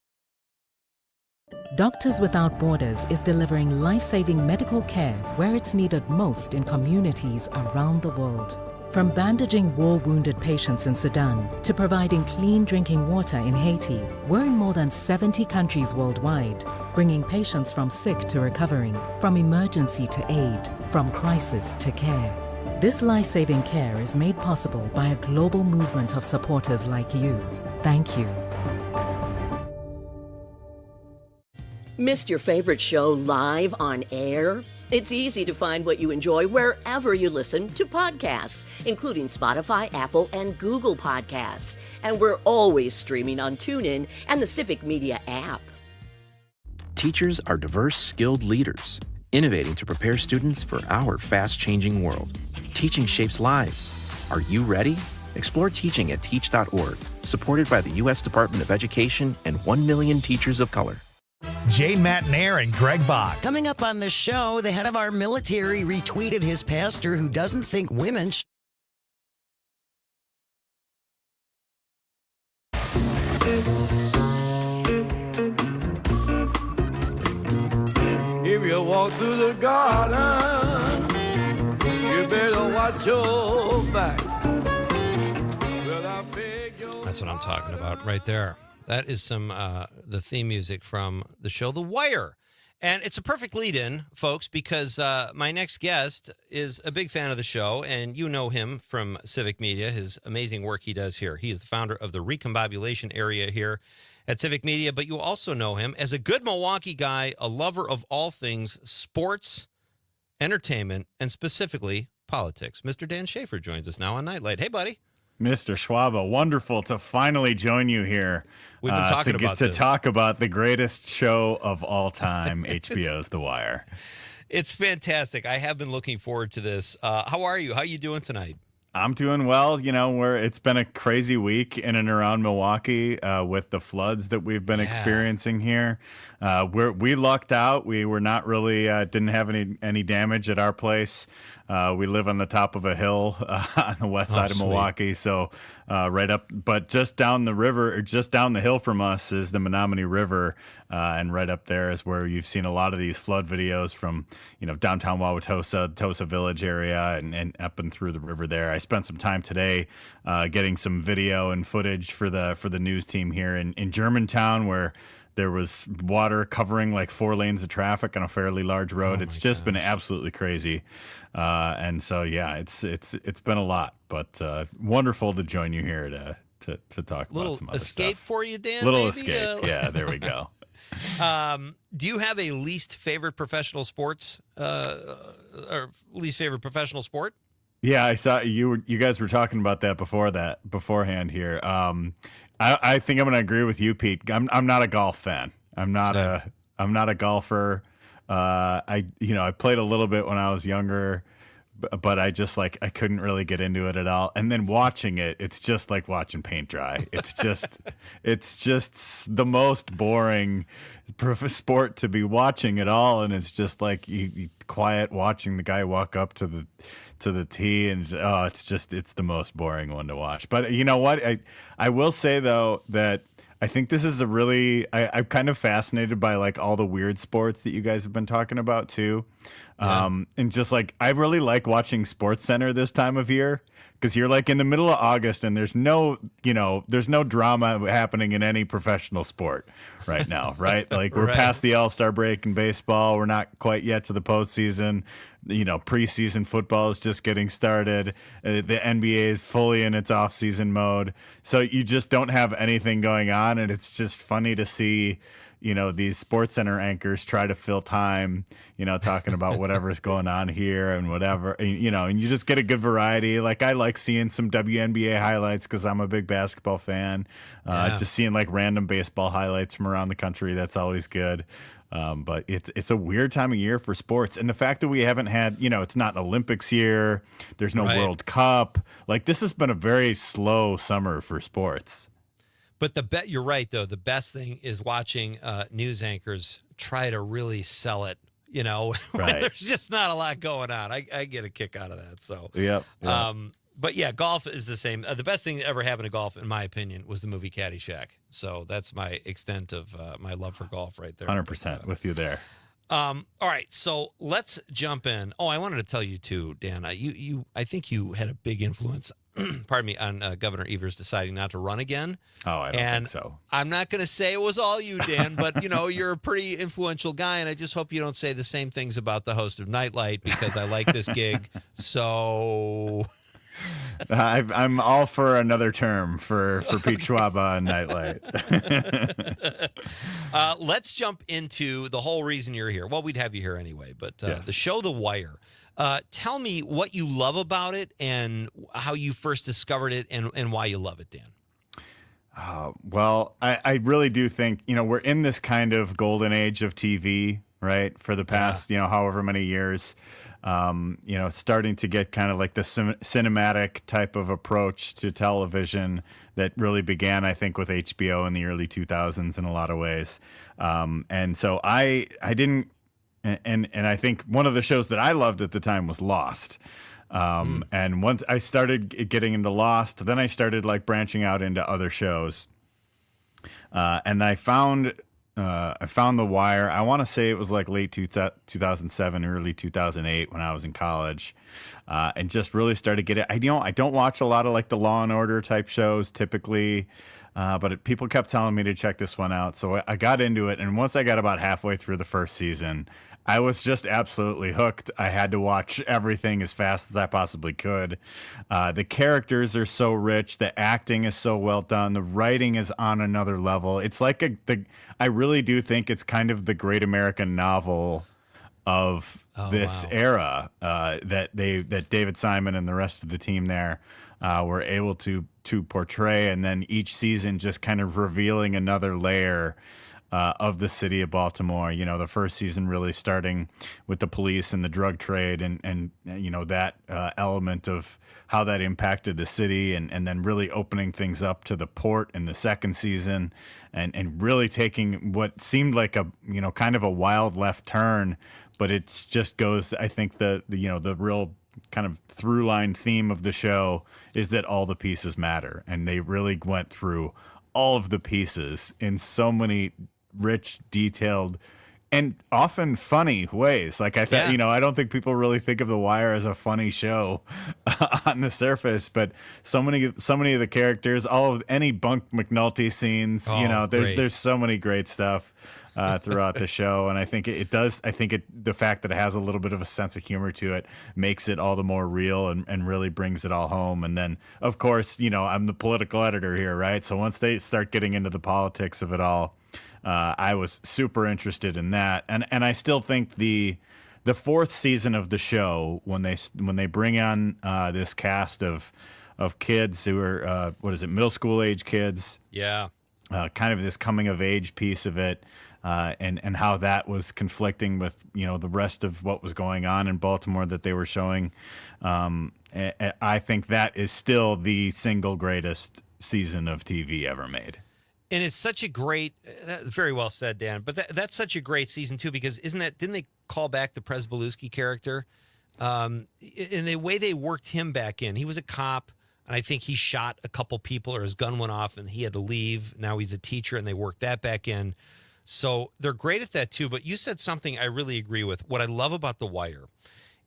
Doctors Without Borders is delivering life-saving medical care where it's needed most in communities around the world. From bandaging war-wounded patients in Sudan to providing clean drinking water in Haiti, we're in more than 70 countries worldwide, bringing patients from sick to recovering, from emergency to aid, from crisis to care. This life-saving care is made possible by a global movement of supporters like you. Thank you. Missed your favorite show live on air? It's easy to find what you enjoy wherever you listen to podcasts, including Spotify, Apple, and Google Podcasts. And we're always streaming on TuneIn and the Civic Media app. Teachers are diverse, skilled leaders, innovating to prepare students for our fast-changing world. Teaching shapes lives. Are you ready? Explore teaching at teach.org, supported by the U.S. Department of Education and 1 million teachers of color. Jay Matnair and Greg Bach. Coming up on the show, the head of our military retweeted his pastor who doesn't think women If you walk through the garden, you better watch your back. That's what I'm talking about right there. That is some the theme music from the show The Wire. And it's a perfect lead-in, folks, because my next guest is a big fan of the show, and you know him from Civic Media, his amazing work he does here. He is the founder of the Recombobulation area here at Civic Media, but you also know him as a good Milwaukee guy, a lover of all things sports, entertainment, and specifically politics. Mr. Dan Schaefer joins us now on Nightlight. Hey, buddy. Mr. Schwaba, wonderful to finally join you here. We've been talking about to this. talk about the greatest show of all time, HBO's The Wire. It's fantastic. I have been looking forward to this. How are you? How are you doing tonight? I'm doing well. You know, it's been a crazy week in and around Milwaukee with the floods that we've been experiencing here. We lucked out. We were not really didn't have any damage at our place. We live on the top of a hill on the west side of Milwaukee, so right up. But just down the river, or just down the hill from us, is the Menominee River, and right up there is where you've seen a lot of these flood videos from, downtown Wauwatosa, Tosa Village area, and up and through the river there. I spent some time today getting some video and footage for the news team here in Germantown, where there was water covering like 4 lanes of traffic on a fairly large road. It's just been absolutely crazy. And so, yeah, it's been a lot, but wonderful to join you here to talk about some other escape stuff. for you, Dan? Little maybe? escape. Yeah, there we go. Do you have a least favorite professional sports or least favorite professional sport? Yeah, I saw you guys were talking about that beforehand here. I think I'm going to agree with you, Pete. I'm not a golf fan. I'm not a golfer. I played a little bit when I was younger, but I just I couldn't really get into it at all. And then watching it, it's just like watching paint dry. It's just the most boring sport to be watching at all. And it's just like you quiet watching the guy walk up to the tee, and it's the most boring one to watch. But you know what? I will say though that I think this is I'm kind of fascinated by all the weird sports that you guys have been talking about too. Yeah. And just I really like watching SportsCenter this time of year, because you're in the middle of August and there's no drama happening in any professional sport right now, right? We're past the All-Star break in baseball. We're not quite yet to the postseason. Preseason football is just getting started. The NBA is fully in its off-season mode. So you just don't have anything going on, and it's just funny to see these SportsCenter anchors try to fill time, talking about whatever's going on here and whatever, and you just get a good variety. I like seeing some WNBA highlights because I'm a big basketball fan. Just seeing random baseball highlights from around the country, that's always good. But it's a weird time of year for sports. And the fact that we haven't had, it's not an Olympics year, there's no World Cup. This has been a very slow summer for sports. But you're right, though. The best thing is watching news anchors try to really sell it, when there's just not a lot going on. I get a kick out of that. So, yep. But yeah, golf is the same. The best thing that ever happened to golf, in my opinion, was the movie Caddyshack. So that's my extent of my love for golf right there. 100% with you there. All right, so let's jump in. Oh, I wanted to tell you too, Dan. I think you had a big influence. Pardon me, on Governor Evers deciding not to run again. Oh, I don't think so. I'm not going to say it was all you, Dan, but you're a pretty influential guy, and I just hope you don't say the same things about the host of Nite Lite because I like this gig. So. I'm all for another term for Pete Schwaba and Nite Lite. Let's jump into the whole reason you're here. Well, we'd have you here anyway, but Yes. the show The Wire. Tell me what you love about it and how you first discovered it and why you love it, Dan. Well, I really do think, we're in this kind of golden age of TV, right? For the past, however many years, starting to get kind of like the cinematic type of approach to television that really began, I think, with HBO in the early 2000s in a lot of ways. And so I didn't, and I think one of the shows that I loved at the time was Lost. And once I started getting into Lost, then I started like branching out into other shows. And I found The Wire. I want to say it was like late 2007, early 2008 when I was in college, and just really started getting. I don't watch a lot of like the Law and Order type shows typically, but people kept telling me to check this one out, so I got into it. And once I got about halfway through the first season, I was just absolutely hooked. I had to watch everything as fast as I possibly could. The characters are so rich. The acting is so well done. The writing is on another level. It's like I really do think it's kind of the great American novel of this era that David Simon and the rest of the team there were able to portray. And then each season just kind of revealing another layer of the city of Baltimore. The first season really starting with the police and the drug trade and that element of how that impacted the city, and then really opening things up to the port in the second season, and really taking what seemed like a kind of a wild left turn, but it just goes, I think the real kind of through line theme of the show is that all the pieces matter, and they really went through all of the pieces in so many rich, detailed, and often funny ways. Like I thought, I don't think people really think of The Wire as a funny show on the surface, but so many of the characters, any Bunk McNulty scenes, there's so many great stuff throughout the show. And I think the fact that it has a little bit of a sense of humor to it makes it all the more real and really brings it all home. And then, of course, I'm the political editor here, right? So once they start getting into the politics of it all, I was super interested in that, and I still think the fourth season of the show, when they bring on this cast of kids who are middle school age kids, kind of this coming of age piece of it, and how that was conflicting with the rest of what was going on in Baltimore that they were showing. I think that is still the single greatest season of TV ever made. And it's such a great, very well said, Dan. But that's such a great season too, because didn't they call back the Presbalewski character? In the way they worked him back in, he was a cop, and I think he shot a couple people, or his gun went off, and he had to leave. Now he's a teacher, and they worked that back in. So they're great at that too. But you said something I really agree with. What I love about The Wire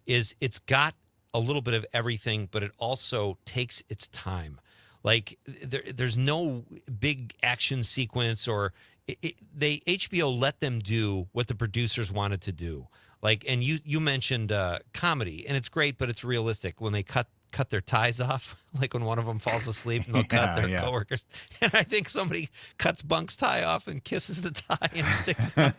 is it's got a little bit of everything, but it also takes its time. Like there's no big action sequence, or HBO let them do what the producers wanted to do. Like, and you mentioned comedy, and it's great, but it's realistic when they cut their ties off, like when one of them falls asleep and they'll cut their coworkers. And I think somebody cuts Bunk's tie off and kisses the tie and sticks it.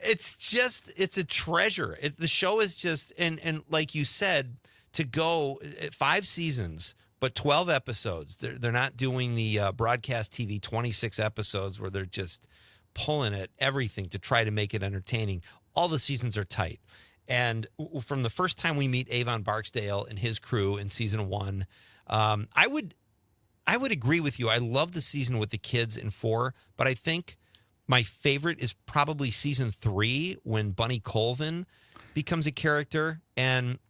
It's a treasure. The show is just, and like you said, to go 5 seasons, but 12 episodes. They're not doing the broadcast TV 26 episodes where they're just pulling at everything to try to make it entertaining. All the seasons are tight. And from the first time we meet Avon Barksdale and his crew in season 1, I would agree with you. I love the season with the kids in 4, but I think my favorite is probably season 3 when Bunny Colvin becomes a character. And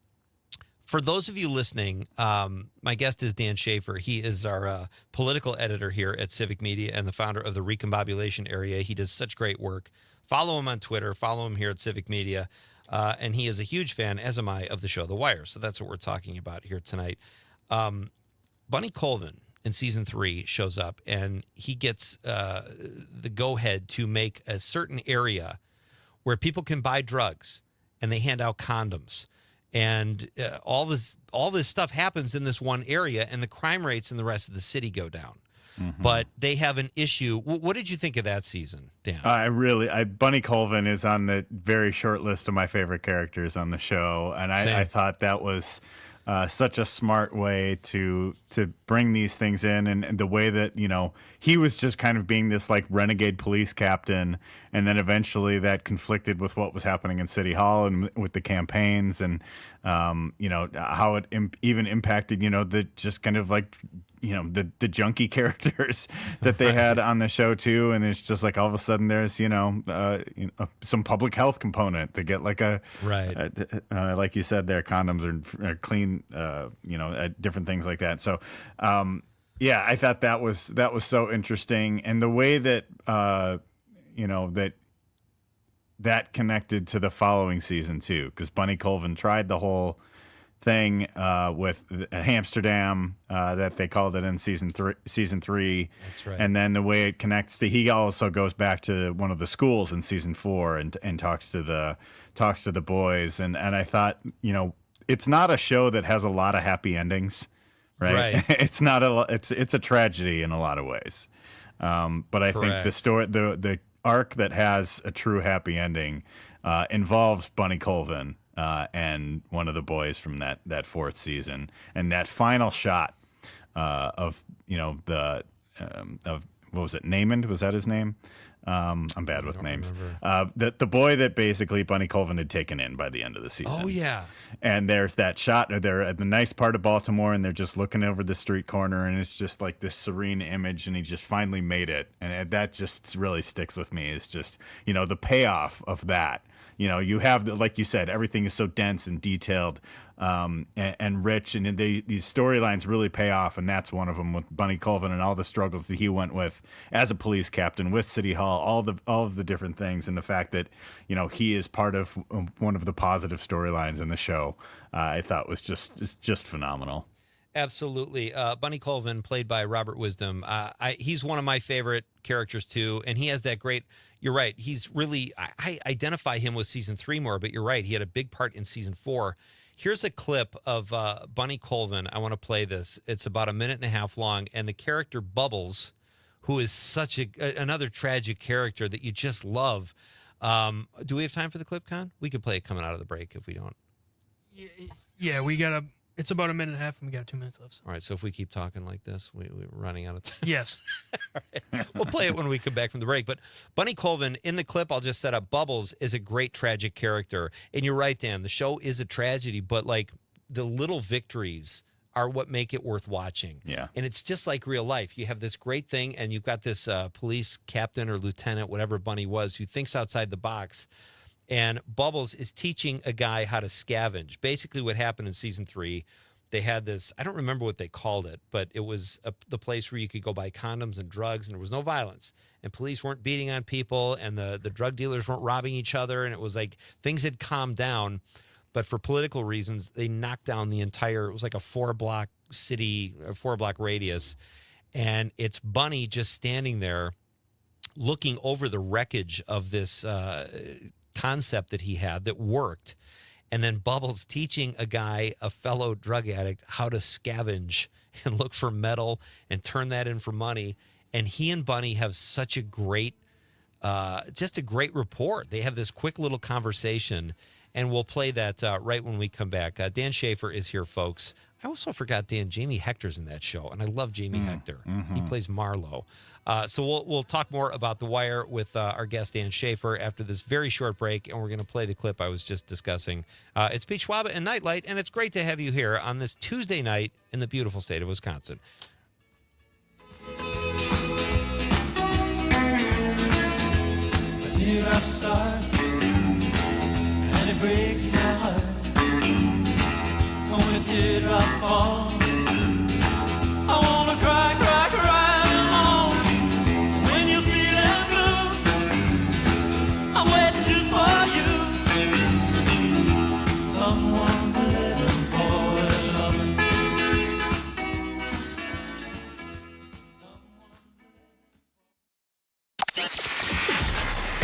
For those of you listening, my guest is Dan Schaefer. He is our political editor here at Civic Media and the founder of the Recombobulation Area. He does such great work. Follow him on Twitter. Follow him here at Civic Media. And he is a huge fan, as am I, of the show The Wire. So that's what we're talking about here tonight. Bunny Colvin in season 3 shows up, and he gets the go-ahead to make a certain area where people can buy drugs, and they hand out condoms. And all this stuff happens in this one area, and the crime rates in the rest of the city go down. Mm-hmm. But they have an issue. What did you think of that season, Dan? Bunny Colvin is on the very short list of my favorite characters on the show, and I thought that was such a smart way to bring these things in, and the way that, he was just kind of being this like renegade police captain, and then eventually that conflicted with what was happening in City Hall and with the campaigns, and how it even impacted the just kind of like the junkie characters that they had on the show too. And it's just like all of a sudden there's some public health component to get like like you said there, condoms are clean, different things like that. So I thought that was so interesting, and the way that that connected to the following season too, because Bunny Colvin tried the whole thing with Amsterdam that they called it in season 3. That's right. And then the way it connects to, he also goes back to one of the schools in season 4 and talks to the boys, and I thought, it's not a show that has a lot of happy endings, right? It's not it's a tragedy in a lot of ways, but I think the story, the arc that has a true happy ending involves Bunny Colvin and one of the boys from that 4th season, and that final shot of what was it, Namond? Was that his name? I'm bad with names. The boy that basically Bunny Colvin had taken in by the end of the season. Oh yeah. And there's that shot. They're at the nice part of Baltimore, and they're just looking over the street corner, and it's just like this serene image, and he just finally made it, and that just really sticks with me. It's just the payoff of that. You have like you said, everything is so dense and detailed and rich, and these storylines really pay off, and that's one of them with Bunny Colvin and all the struggles that he went with as a police captain with City Hall, all of the different things, and the fact that he is part of one of the positive storylines in the show. I thought was just phenomenal. Absolutely. Bunny Colvin, played by Robert Wisdom. He's one of my favorite characters, too. And he has that great, you're right, he's really, I identify him with season 3 more, but you're right, he had a big part in season 4. Here's a clip of Bunny Colvin. I want to play this. It's about 1.5 minutes long. And the character Bubbles, who is such another tragic character that you just love. Do we have time for the clip, Con? We could play it coming out of the break if we don't. Yeah, we got it's about 1.5 minutes, and we got 2 minutes left. All right, so if we keep talking like this, we're running out of time. Yes. All right. We'll play it when we come back from the break. But Bunny Colvin, in the clip I'll just set up, Bubbles is a great tragic character. And you're right, Dan, the show is a tragedy, but like the little victories are what make it worth watching. Yeah. And it's just like real life. You have this great thing, and you've got this police captain or lieutenant, whatever Bunny was, who thinks outside the box. And Bubbles is teaching a guy how to scavenge. Basically what happened in season 3, they had this, I don't remember what they called it, but it was the place where you could go buy condoms and drugs, and there was no violence. And police weren't beating on people, and the drug dealers weren't robbing each other. And it was like things had calmed down. But for political reasons, they knocked down the entire, it was like a 4-block city, a 4-block radius. And it's Bunny just standing there looking over the wreckage of this concept that he had that worked, and then Bubbles teaching a guy, a fellow drug addict, how to scavenge and look for metal and turn that in for money. And he and Bunny have such a great just a great rapport. They have this quick little conversation, and we'll play that right when we come back. Dan Schaefer is here, folks. I also forgot, Dan, Jamie Hector's in that show, and I love Jamie Hector. Mm-hmm. He plays Marlowe. So we'll talk more about The Wire with our guest, Dan Schaefer, after this very short break, and we're going to play the clip I was just discussing. It's Pete Schwaba and Nite Lite, and it's great to have you here on this Tuesday night in the beautiful state of Wisconsin. A teardrop star, and it breaks my heart. When it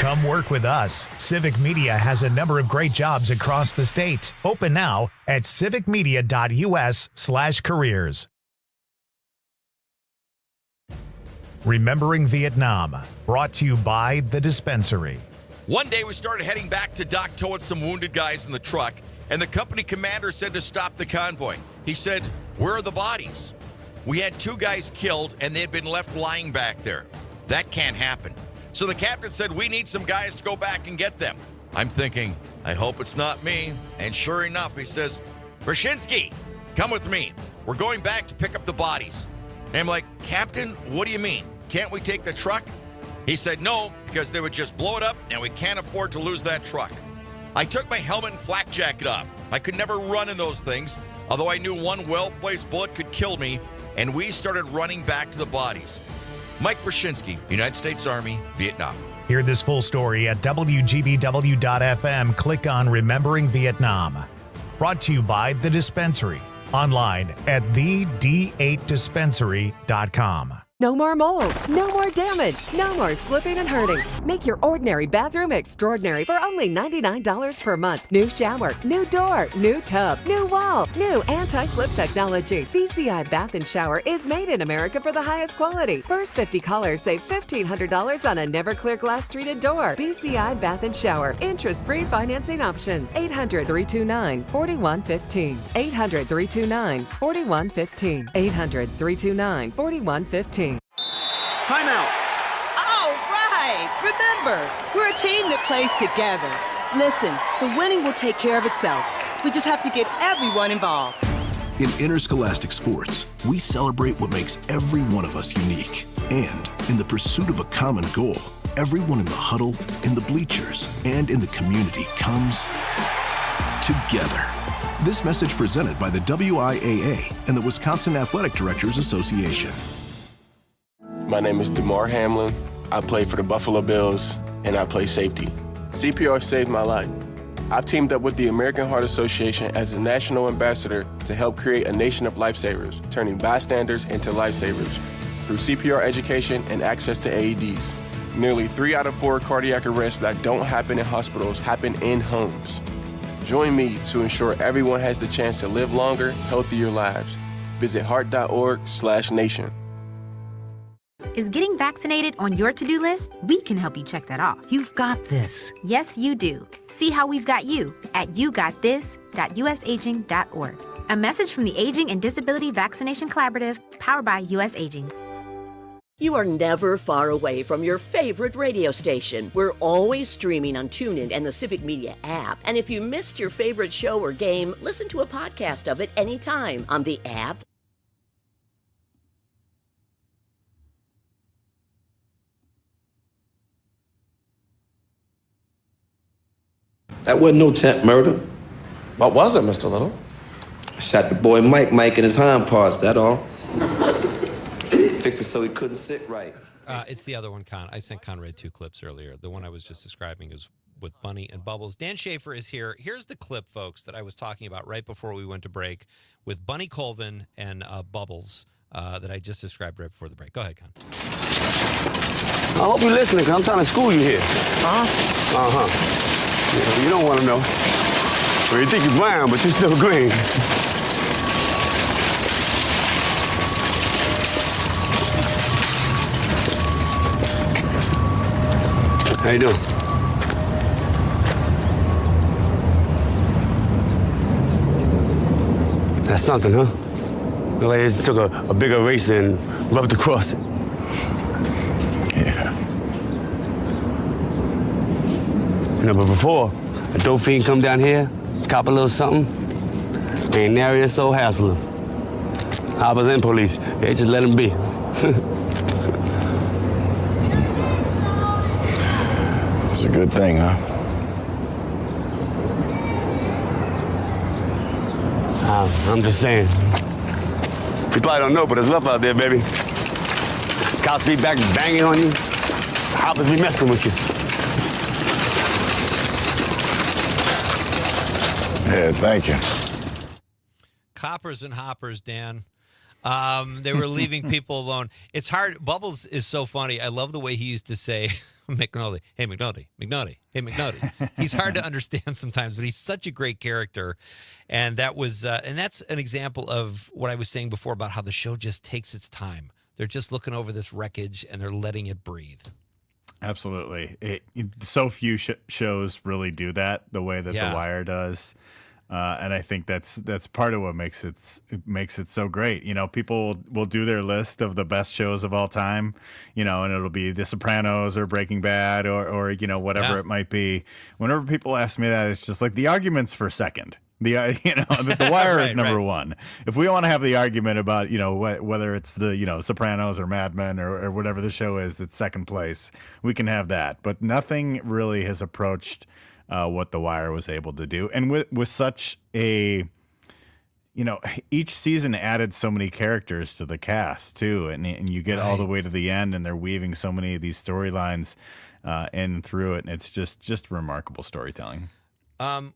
Come work with us. Civic Media has a number of great jobs across the state. Open now at civicmedia.us/careers. Remembering Vietnam, brought to you by The Dispensary. One day we started heading back to Dak To with some wounded guys in the truck, and the company commander said to stop the convoy. He said, "Where are the bodies?" We had 2 guys killed, and they had been left lying back there. That can't happen. So the captain said, "We need some guys to go back and get them." I'm thinking, I hope it's not me. And sure enough, he says, "Brzezinski, come with me. We're going back to pick up the bodies." And I'm like, "Captain, what do you mean? Can't we take the truck?" He said, "No, because they would just blow it up, and we can't afford to lose that truck." I took my helmet and flak jacket off. I could never run in those things, although I knew one well-placed bullet could kill me, and we started running back to the bodies. Mike Brzezinski, United States Army, Vietnam. Hear this full story at WGBW.FM. Click on Remembering Vietnam. Brought to you by The Dispensary. Online at thed8dispensary.com. No more mold, no more damage, no more slipping and hurting. Make your ordinary bathroom extraordinary for only $99 per month. New shower, new door, new tub, new wall, new anti-slip technology. BCI Bath and Shower is made in America for the highest quality. First 50 callers save $1,500 on a Never-Clear glass treated door. BCI Bath and Shower. Interest-free financing options. 800-329-4115. 800-329-4115. 800-329-4115. Timeout. All right. Remember, we're a team that plays together. Listen, the winning will take care of itself. We just have to get everyone involved. In interscholastic sports, we celebrate what makes every one of us unique. And in the pursuit of a common goal, everyone in the huddle, in the bleachers, and in the community comes together. This message presented by the WIAA and the Wisconsin Athletic Directors Association. My name is DeMar Hamlin. I play for the Buffalo Bills, and I play safety. CPR saved my life. I've teamed up with the American Heart Association as a national ambassador to help create a nation of lifesavers, turning bystanders into lifesavers through CPR education and access to AEDs. Nearly 3 out of 4 cardiac arrests that don't happen in hospitals happen in homes. Join me to ensure everyone has the chance to live longer, healthier lives. Visit heart.org/nation. Is getting vaccinated on your to-do list? We can help you check that off. You've got this. Yes, you do. See how we've got you at yougotthis.usaging.org. A message from the Aging and Disability Vaccination Collaborative, powered by US Aging. You are never far away from your favorite radio station. We're always streaming on TuneIn and the Civic Media app. And if you missed your favorite show or game, listen to a podcast of it anytime on the app. That wasn't no temp murder. What was it, Mr. Little? I shot the boy Mike in his hind parts, that all. Fixed it so he couldn't sit right. It's the other one, Con. I sent Conrad 2 clips earlier. The one I was just describing is with Bunny and Bubbles. Dan Schaefer is here. Here's the clip, folks, that I was talking about right before we went to break with Bunny Colvin and Bubbles that I just described right before the break. Go ahead, Con. I hope you're listening, because I'm trying to school you here. Huh? Uh-huh. You don't want to know. Well, you think you're blind, but you're still green. How you doing? That's something, huh? The ladies took a bigger race and loved to cross it. Yeah. You know, but before, a dope fiend come down here, cop a little something, ain't nary a soul hassle him. Hoppers and police, they just let him be. It's a good thing, huh? I'm just saying. You probably don't know, but it's rough out there, baby. Cops be back banging on you. Hoppers be messing with you. Yeah, thank you. Coppers and hoppers, Dan. They were leaving people alone. It's hard. Bubbles is so funny. I love the way he used to say McNulty. Hey, McNulty. McNulty. Hey, McNulty. He's hard to understand sometimes, but he's such a great character. And that was, and that's an example of what I was saying before about how the show just takes its time. They're just looking over this wreckage and they're letting it breathe. Absolutely. So few shows really do that the way that The Wire does. And I think that's part of what makes it so great. You know, people will do their list of the best shows of all time, you know, and it'll be The Sopranos or Breaking Bad or you know, whatever it might be. Whenever people ask me that, it's just like the argument's for second. The Wire is number one. If we want to have the argument about, you know, whether it's the, you know, Sopranos or Mad Men or whatever the show is that's second place, we can have that. But nothing really has approached what The Wire was able to do. And with such a, you know, each season added so many characters to the cast too. And you get all the way to the end and they're weaving so many of these storylines in through it. And it's just remarkable storytelling.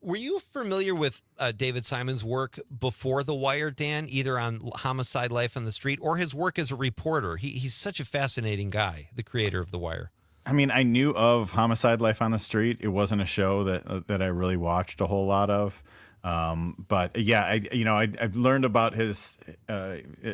Were you familiar with David Simon's work before The Wire, Dan, either on Homicide: Life on the Street or his work as a reporter? He's such a fascinating guy, the creator of The Wire. I mean, I knew of Homicide: Life on the Street. It wasn't a show that I really watched a whole lot of. But yeah, I've learned about his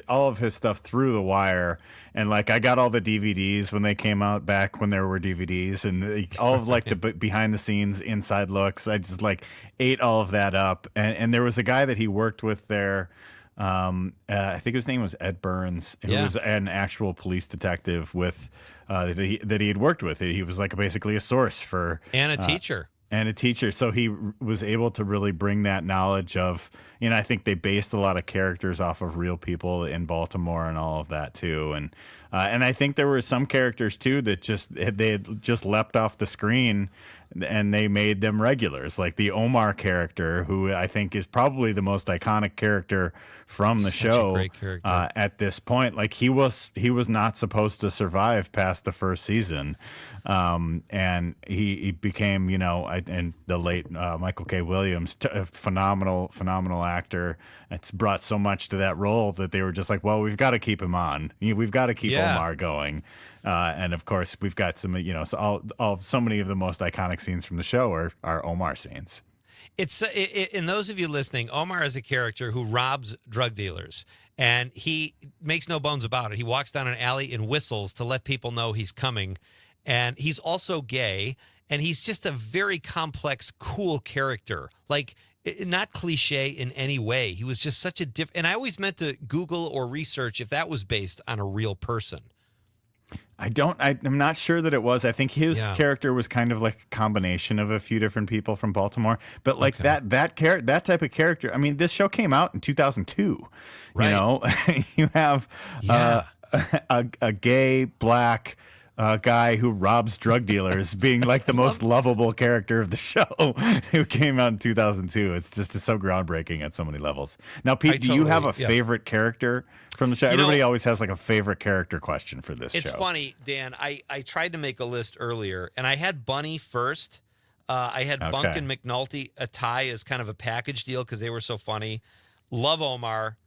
all of his stuff through The Wire, and like I got all the DVDs when they came out back when there were DVDs, and all of like the behind the scenes inside looks. I just like ate all of that up, and there was a guy that he worked with there. I think his name was Ed Burns, who was an actual police detective with that he had worked with. He was like basically a source for and a teacher. And a teacher, so he was able to really bring that knowledge of, you know, I think they based a lot of characters off of real people in Baltimore and all of that too, and I think there were some characters too that they had just leapt off the screen, and they made them regulars, like the Omar character, who I think is probably the most iconic character from the show. A great character. At this point. Like he was not supposed to survive past the first season, and he became, you know, and the late Michael K. Williams, a phenomenal actor. It's brought so much to that role that they were just like, well, we've got to keep him on. We've got to keep Omar going. And of course, we've got some, you know, so many of the most iconic scenes from the show are Omar scenes. It's and those of you listening, Omar is a character who robs drug dealers, and he makes no bones about it. He walks down an alley and whistles to let people know he's coming, and he's also gay, and he's just a very complex, cool character. Like, not cliche in any way. He was just such a different. And I always meant to Google or research if that was based on a real person. I'm not sure that it was. I think his character was kind of like a combination of a few different people from Baltimore. But like that type of character. I mean, this show came out in 2002. Right. You know, you have a gay black guy who robs drug dealers being like the most lovable character of the show, who came out in 2002. It's so groundbreaking at so many levels. Now, Pete, do you have a favorite character from the show? Everybody always has like a favorite character question for this show. It's funny, Dan. I tried to make a list earlier, and I had Bunny first. I had Bunk and McNulty. A tie is kind of a package deal because they were so funny. Love Omar.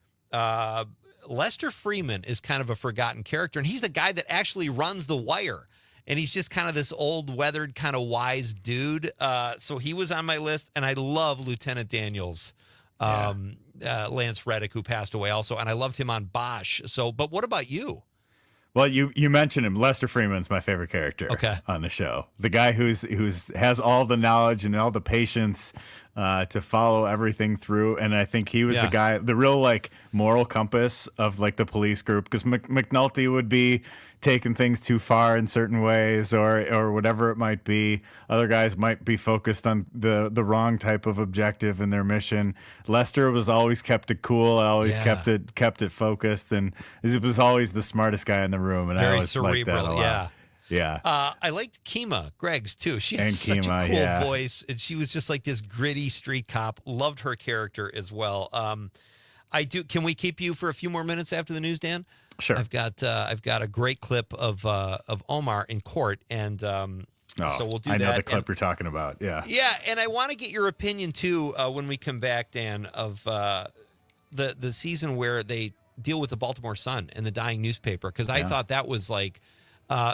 Lester Freeman is kind of a forgotten character, and he's the guy that actually runs The Wire, and he's just kind of this old, weathered, kind of wise dude. So he was on my list, and I love Lieutenant Daniels, Lance Reddick, who passed away also, and I loved him on Bosch. So, but what about you? Well, you mentioned him. Lester Freeman's my favorite character on the show. The guy who's has all the knowledge and all the patience to follow everything through. And I think he was the guy, the real like moral compass of like the police group, because McNulty would be taking things too far in certain ways or whatever it might be. Other guys might be focused on the wrong type of objective in their mission. Lester was always kept it cool, always kept it focused, and he was always the smartest guy in the room. And very I always liked that a lot. Yeah. I liked Kima Greggs too. She had such a cool voice, and she was just like this gritty street cop. Loved her character as well. I do. Can we keep you for a few more minutes after the news, Dan? Sure. I've got a great clip of Omar in court, and so we'll do that. I know the clip you're talking about. Yeah. Yeah, and I want to get your opinion too when we come back, Dan, of the season where they deal with the Baltimore Sun and the dying newspaper, because I thought that was like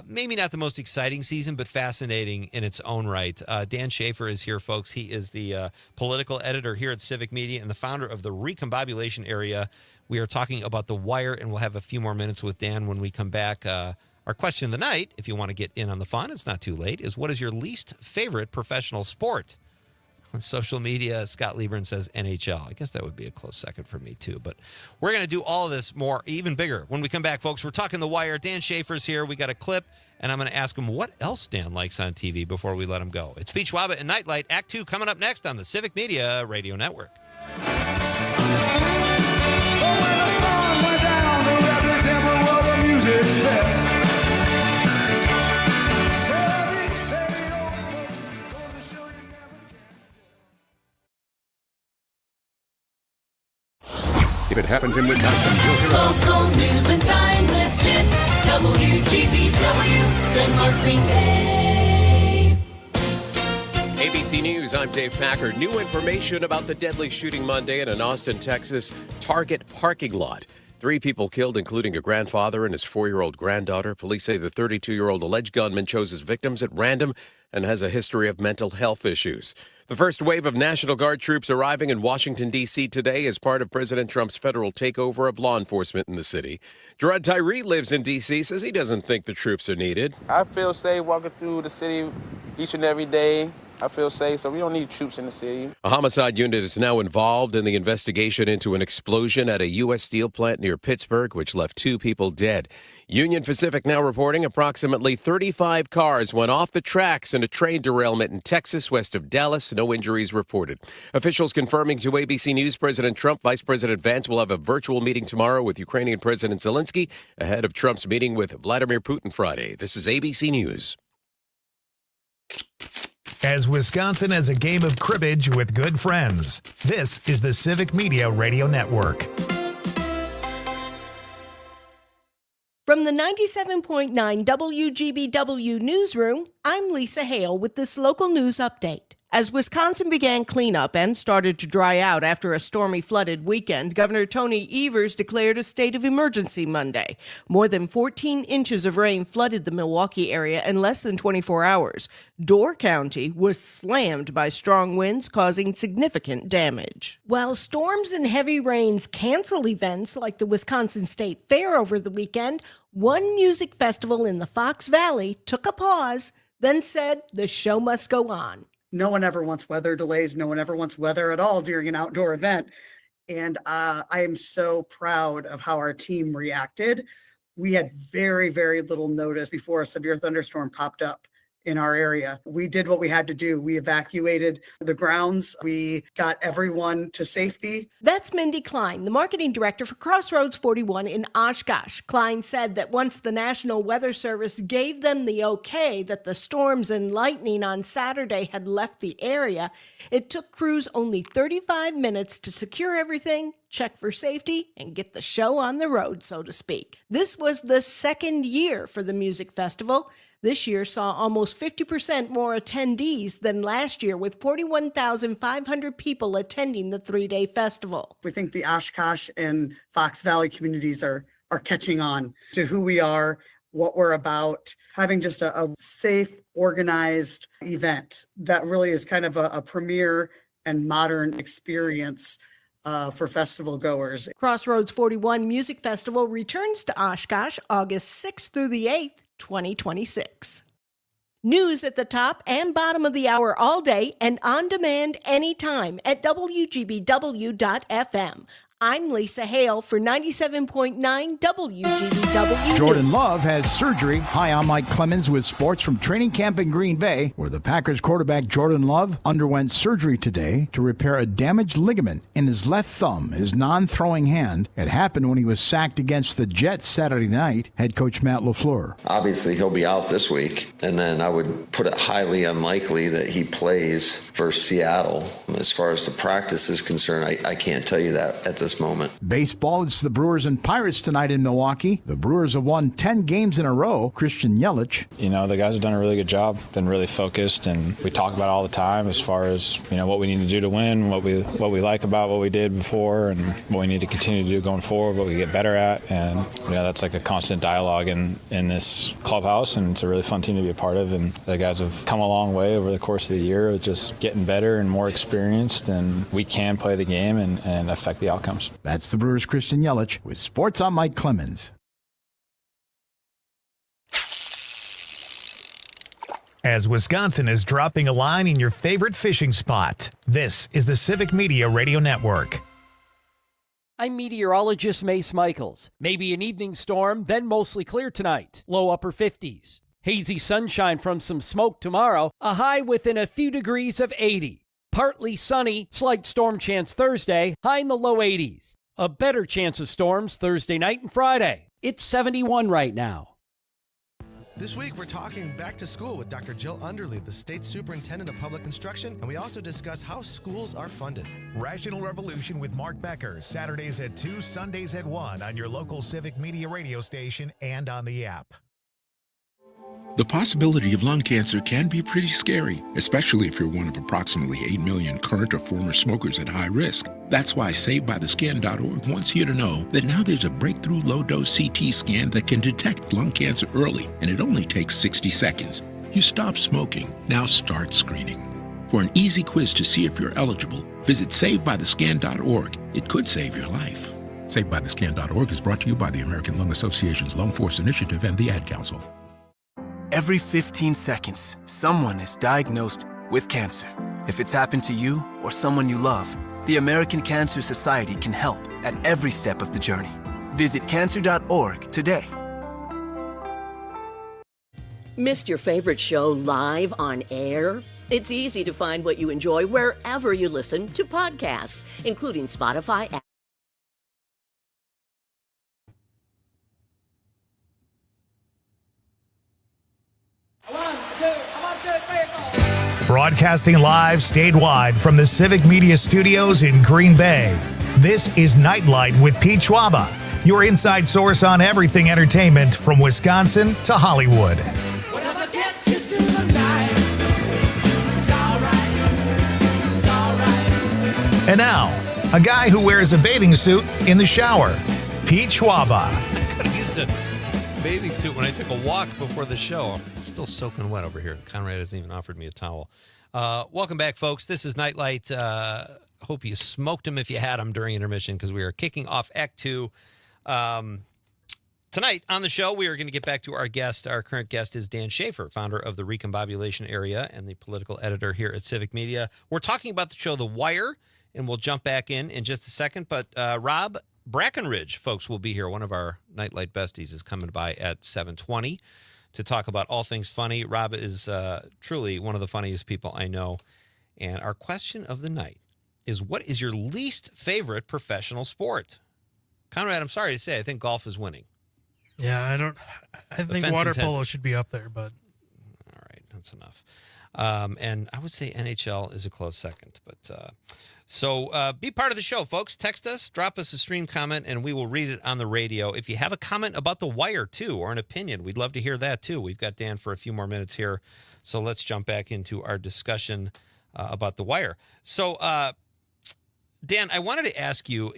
Maybe not the most exciting season, but fascinating in its own right. Dan Schaefer is here, folks. He is the political editor here at Civic Media and the founder of the Recombobulation Area. We are talking about The Wire, and we'll have a few more minutes with Dan when we come back. Our question of the night, if you want to get in on the fun, it's not too late, is what is your least favorite professional sport? On social media, Scott Lieberman says NHL. I guess that would be a close second for me, too. But we're going to do all of this more, even bigger. When we come back, folks, we're talking The Wire. Dan Schaefer's here. We got a clip, and I'm going to ask him what else Dan likes on TV before we let him go. It's Pete Schwaba and Nite Lite, Act 2, coming up next on the Civic Media Radio Network. If it happens in Wisconsin, you'll hear local news and timeless hits. WGBW, Denmark, Green Bay. ABC News, I'm Dave Packard. New information about the deadly shooting Monday in an Austin, Texas Target parking lot. 3 people killed, including a grandfather and his 4-year-old granddaughter. Police say the 32-year-old alleged gunman chose his victims at random and has a history of mental health issues. The first wave of National Guard troops arriving in Washington, D.C. today as part of President Trump's federal takeover of law enforcement in the city. Gerard Tyree lives in D.C., says he doesn't think the troops are needed. I feel safe walking through the city each and every day. I feel safe, so we don't need troops in the city. A homicide unit is now involved in the investigation into an explosion at a U.S. steel plant near Pittsburgh, which left 2 people dead. Union Pacific now reporting approximately 35 cars went off the tracks in a train derailment in Texas west of Dallas. No injuries reported. Officials confirming to ABC News President Trump, Vice President Vance will have a virtual meeting tomorrow with Ukrainian President Zelensky ahead of Trump's meeting with Vladimir Putin Friday. This is ABC News. As Wisconsin has a game of cribbage with good friends, this is the Civic Media Radio Network. From the 97.9 WGBW Newsroom, I'm Lisa Hale with this local news update. As Wisconsin began cleanup and started to dry out after a stormy flooded weekend, Governor Tony Evers declared a state of emergency Monday. More than 14 inches of rain flooded the Milwaukee area in less than 24 hours. Door County was slammed by strong winds, causing significant damage. While storms and heavy rains canceled events like the Wisconsin State Fair over the weekend, one music festival in the Fox Valley took a pause, then said the show must go on. No one ever wants weather delays. No one ever wants weather at all during an outdoor event. And I am so proud of how our team reacted. We had very, very little notice before a severe thunderstorm popped up in our area. We did what we had to do. We evacuated the grounds. We got everyone to safety. That's Mindy Klein, the marketing director for Crossroads 41 in Oshkosh. Klein said that once the National Weather Service gave them the okay that the storms and lightning on Saturday had left the area, it took crews only 35 minutes to secure everything, check for safety, and get the show on the road, so to speak. This was the second year for the music festival. This year saw almost 50% more attendees than last year, with 41,500 people attending the 3-day festival. We think the Oshkosh and Fox Valley communities are catching on to who we are, what we're about, having just a safe, organized event that really is kind of a premier and modern experience for festival goers. Crossroads 41 Music Festival returns to Oshkosh August 6th through the 8th, 2026. News at the top and bottom of the hour all day and on demand anytime at WGBW.FM. I'm Lisa Hale for 97.9 WGBW. Jordan Love has surgery. Hi, I'm Mike Clemens with sports from training camp in Green Bay, where the Packers quarterback Jordan Love underwent surgery today to repair a damaged ligament in his left thumb, his non-throwing hand. It happened when he was sacked against the Jets Saturday night. Head coach Matt LaFleur. Obviously, he'll be out this week, and then I would put it highly unlikely that he plays for Seattle. As far as the practice is concerned, I can't tell you that at this this moment. Baseball, it's the Brewers and Pirates tonight in Milwaukee. The Brewers have won 10 games in a row. Christian Yelich. The guys have done a really good job, been really focused, and we talk about it all the time as far as, what we need to do to win, what we like about what we did before, and what we need to continue to do going forward, what we get better at. And that's like a constant dialogue in this clubhouse, and it's a really fun team to be a part of. And the guys have come a long way over the course of the year with just getting better and more experienced, and we can play the game and affect the outcomes. That's the Brewers' Christian Yelich with Sports. I'm Mike Clemens. As Wisconsin is dropping a line in your favorite fishing spot, this is the Civic Media Radio Network. I'm meteorologist Mace Michaels. Maybe an evening storm, then mostly clear tonight. Low upper 50s. Hazy sunshine from some smoke tomorrow. A high within a few degrees of 80. Partly sunny, slight storm chance Thursday. High in the low 80s. A better chance of storms Thursday night and Friday. It's 71 right now. This week, we're talking back to school with Dr. Jill Underley, the State Superintendent of Public Instruction, and we also discuss how schools are funded. Rational Revolution with Mark Becker, Saturdays at 2, Sundays at 1 on your local Civic Media radio station and on the app. The possibility of lung cancer can be pretty scary, especially if you're one of approximately 8 million current or former smokers at high risk. That's why SaveByTheScan.org wants you to know that now there's a breakthrough low-dose CT scan that can detect lung cancer early, and it only takes 60 seconds. You stop smoking, now start screening. For an easy quiz to see if you're eligible, visit SaveByTheScan.org. It could save your life. SaveByTheScan.org is brought to you by the American Lung Association's Lung Force Initiative and the Ad Council. Every 15 seconds, someone is diagnosed with cancer. If it's happened to you or someone you love, the American Cancer Society can help at every step of the journey. Visit cancer.org today. Missed your favorite show live on air? It's easy to find what you enjoy wherever you listen to podcasts, including Spotify, Apple. Broadcasting live statewide from the Civic Media Studios in Green Bay. This is Nite Lite with Pete Schwaba, your inside source on everything entertainment from Wisconsin to Hollywood. And now, a guy who wears a bathing suit in the shower, Pete Schwaba. I could have used a bathing suit when I took a walk before the show. I'm still soaking wet over here. Conrad hasn't even offered me a towel. Welcome back, folks. This is Nite Lite. Hope you smoked them if you had them during intermission, because we are kicking off Act 2. Tonight on the show, we are going to get back to our guest. Our current guest is Dan Schaefer, founder of the Recombobulation Area and the political editor here at Civic Media. We're talking about the show The Wire, and we'll jump back in just a second. But Rob Brackenridge, folks, will be here. One of our Nite Lite besties is coming by at 7:20 to talk about all things funny. Rob is truly one of the funniest people I know. And our question of the night is, what is your least favorite professional sport? Conrad, I'm sorry to say, I think golf is winning. Yeah, I think water polo should be up there, but. All right, that's enough. And I would say NHL is a close second. But so be part of the show, folks. Text us, drop us a stream comment, and we will read it on the radio. If you have a comment about The Wire, too, or an opinion, we'd love to hear that, too. We've got Dan for a few more minutes here. So let's jump back into our discussion about The Wire. So, Dan, I wanted to ask you,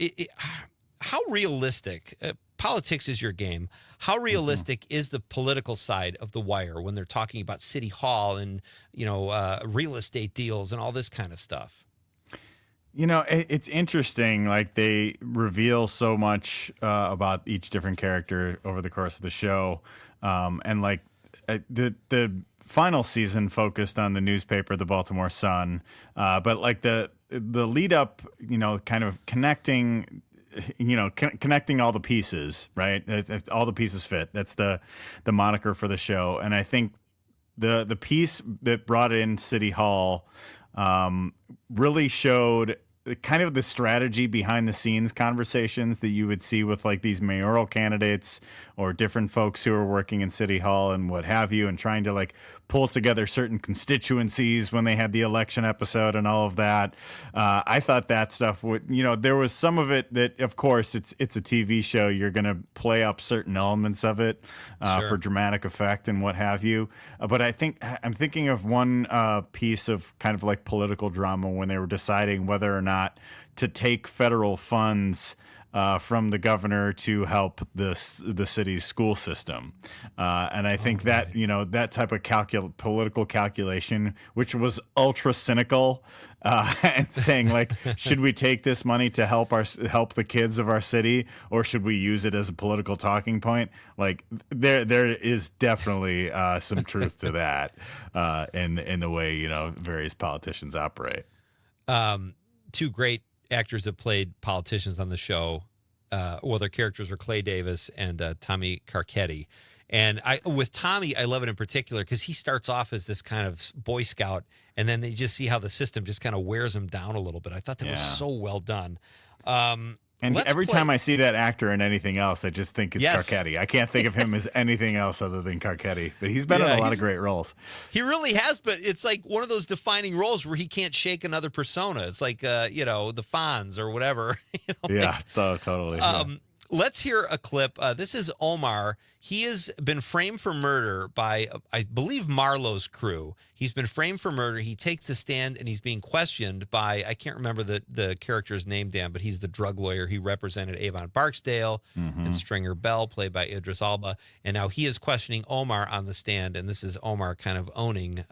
how realistic, politics is your game, how realistic is the political side of The Wire when they're talking about City Hall and, real estate deals and all this kind of stuff? It's interesting. Like, they reveal so much about each different character over the course of the show. And like the final season focused on the newspaper, the Baltimore Sun. But like the lead up, kind of connecting all the pieces, right? All the pieces fit. That's the moniker for the show. And I think the piece that brought in City Hall really showed kind of the strategy behind the scenes conversations that you would see with like these mayoral candidates or different folks who are working in City Hall and what have you, and trying to like pull together certain constituencies when they had the election episode and all of that. I thought that stuff would, there was some of it that, of course, it's a TV show. You're going to play up certain elements of it for dramatic effect and what have you. But I'm thinking of one piece of kind of like political drama when they were deciding whether or not to take federal funds from the governor to help the city's school system. And I think that, that type of political calculation, which was ultra cynical, and saying like, should we take this money to help the kids of our city, or should we use it as a political talking point? Like there is definitely some truth to that in the way, various politicians operate. Two great actors that played politicians on the show. Their characters were Clay Davis and Tommy Carcetti. And with Tommy, I love it in particular because he starts off as this kind of Boy Scout, and then they just see how the system just kind of wears him down a little bit. I thought that was so well done. And every time I see that actor in anything else, I just think it's Carcetti. I can't think of him as anything else other than Carcetti. But he's been in a lot of great roles. He really has, but it's like one of those defining roles where he can't shake another persona. It's like, the Fonz or whatever. Totally. Let's hear a clip. This is Omar. He has been framed for murder by, I believe, Marlowe's crew. He's been framed for murder. He takes the stand, and he's being questioned by, I can't remember the character's name, Dan, but he's the drug lawyer. He represented Avon Barksdale and Stringer Bell, played by Idris Elba. And now he is questioning Omar on the stand, and this is Omar kind of owning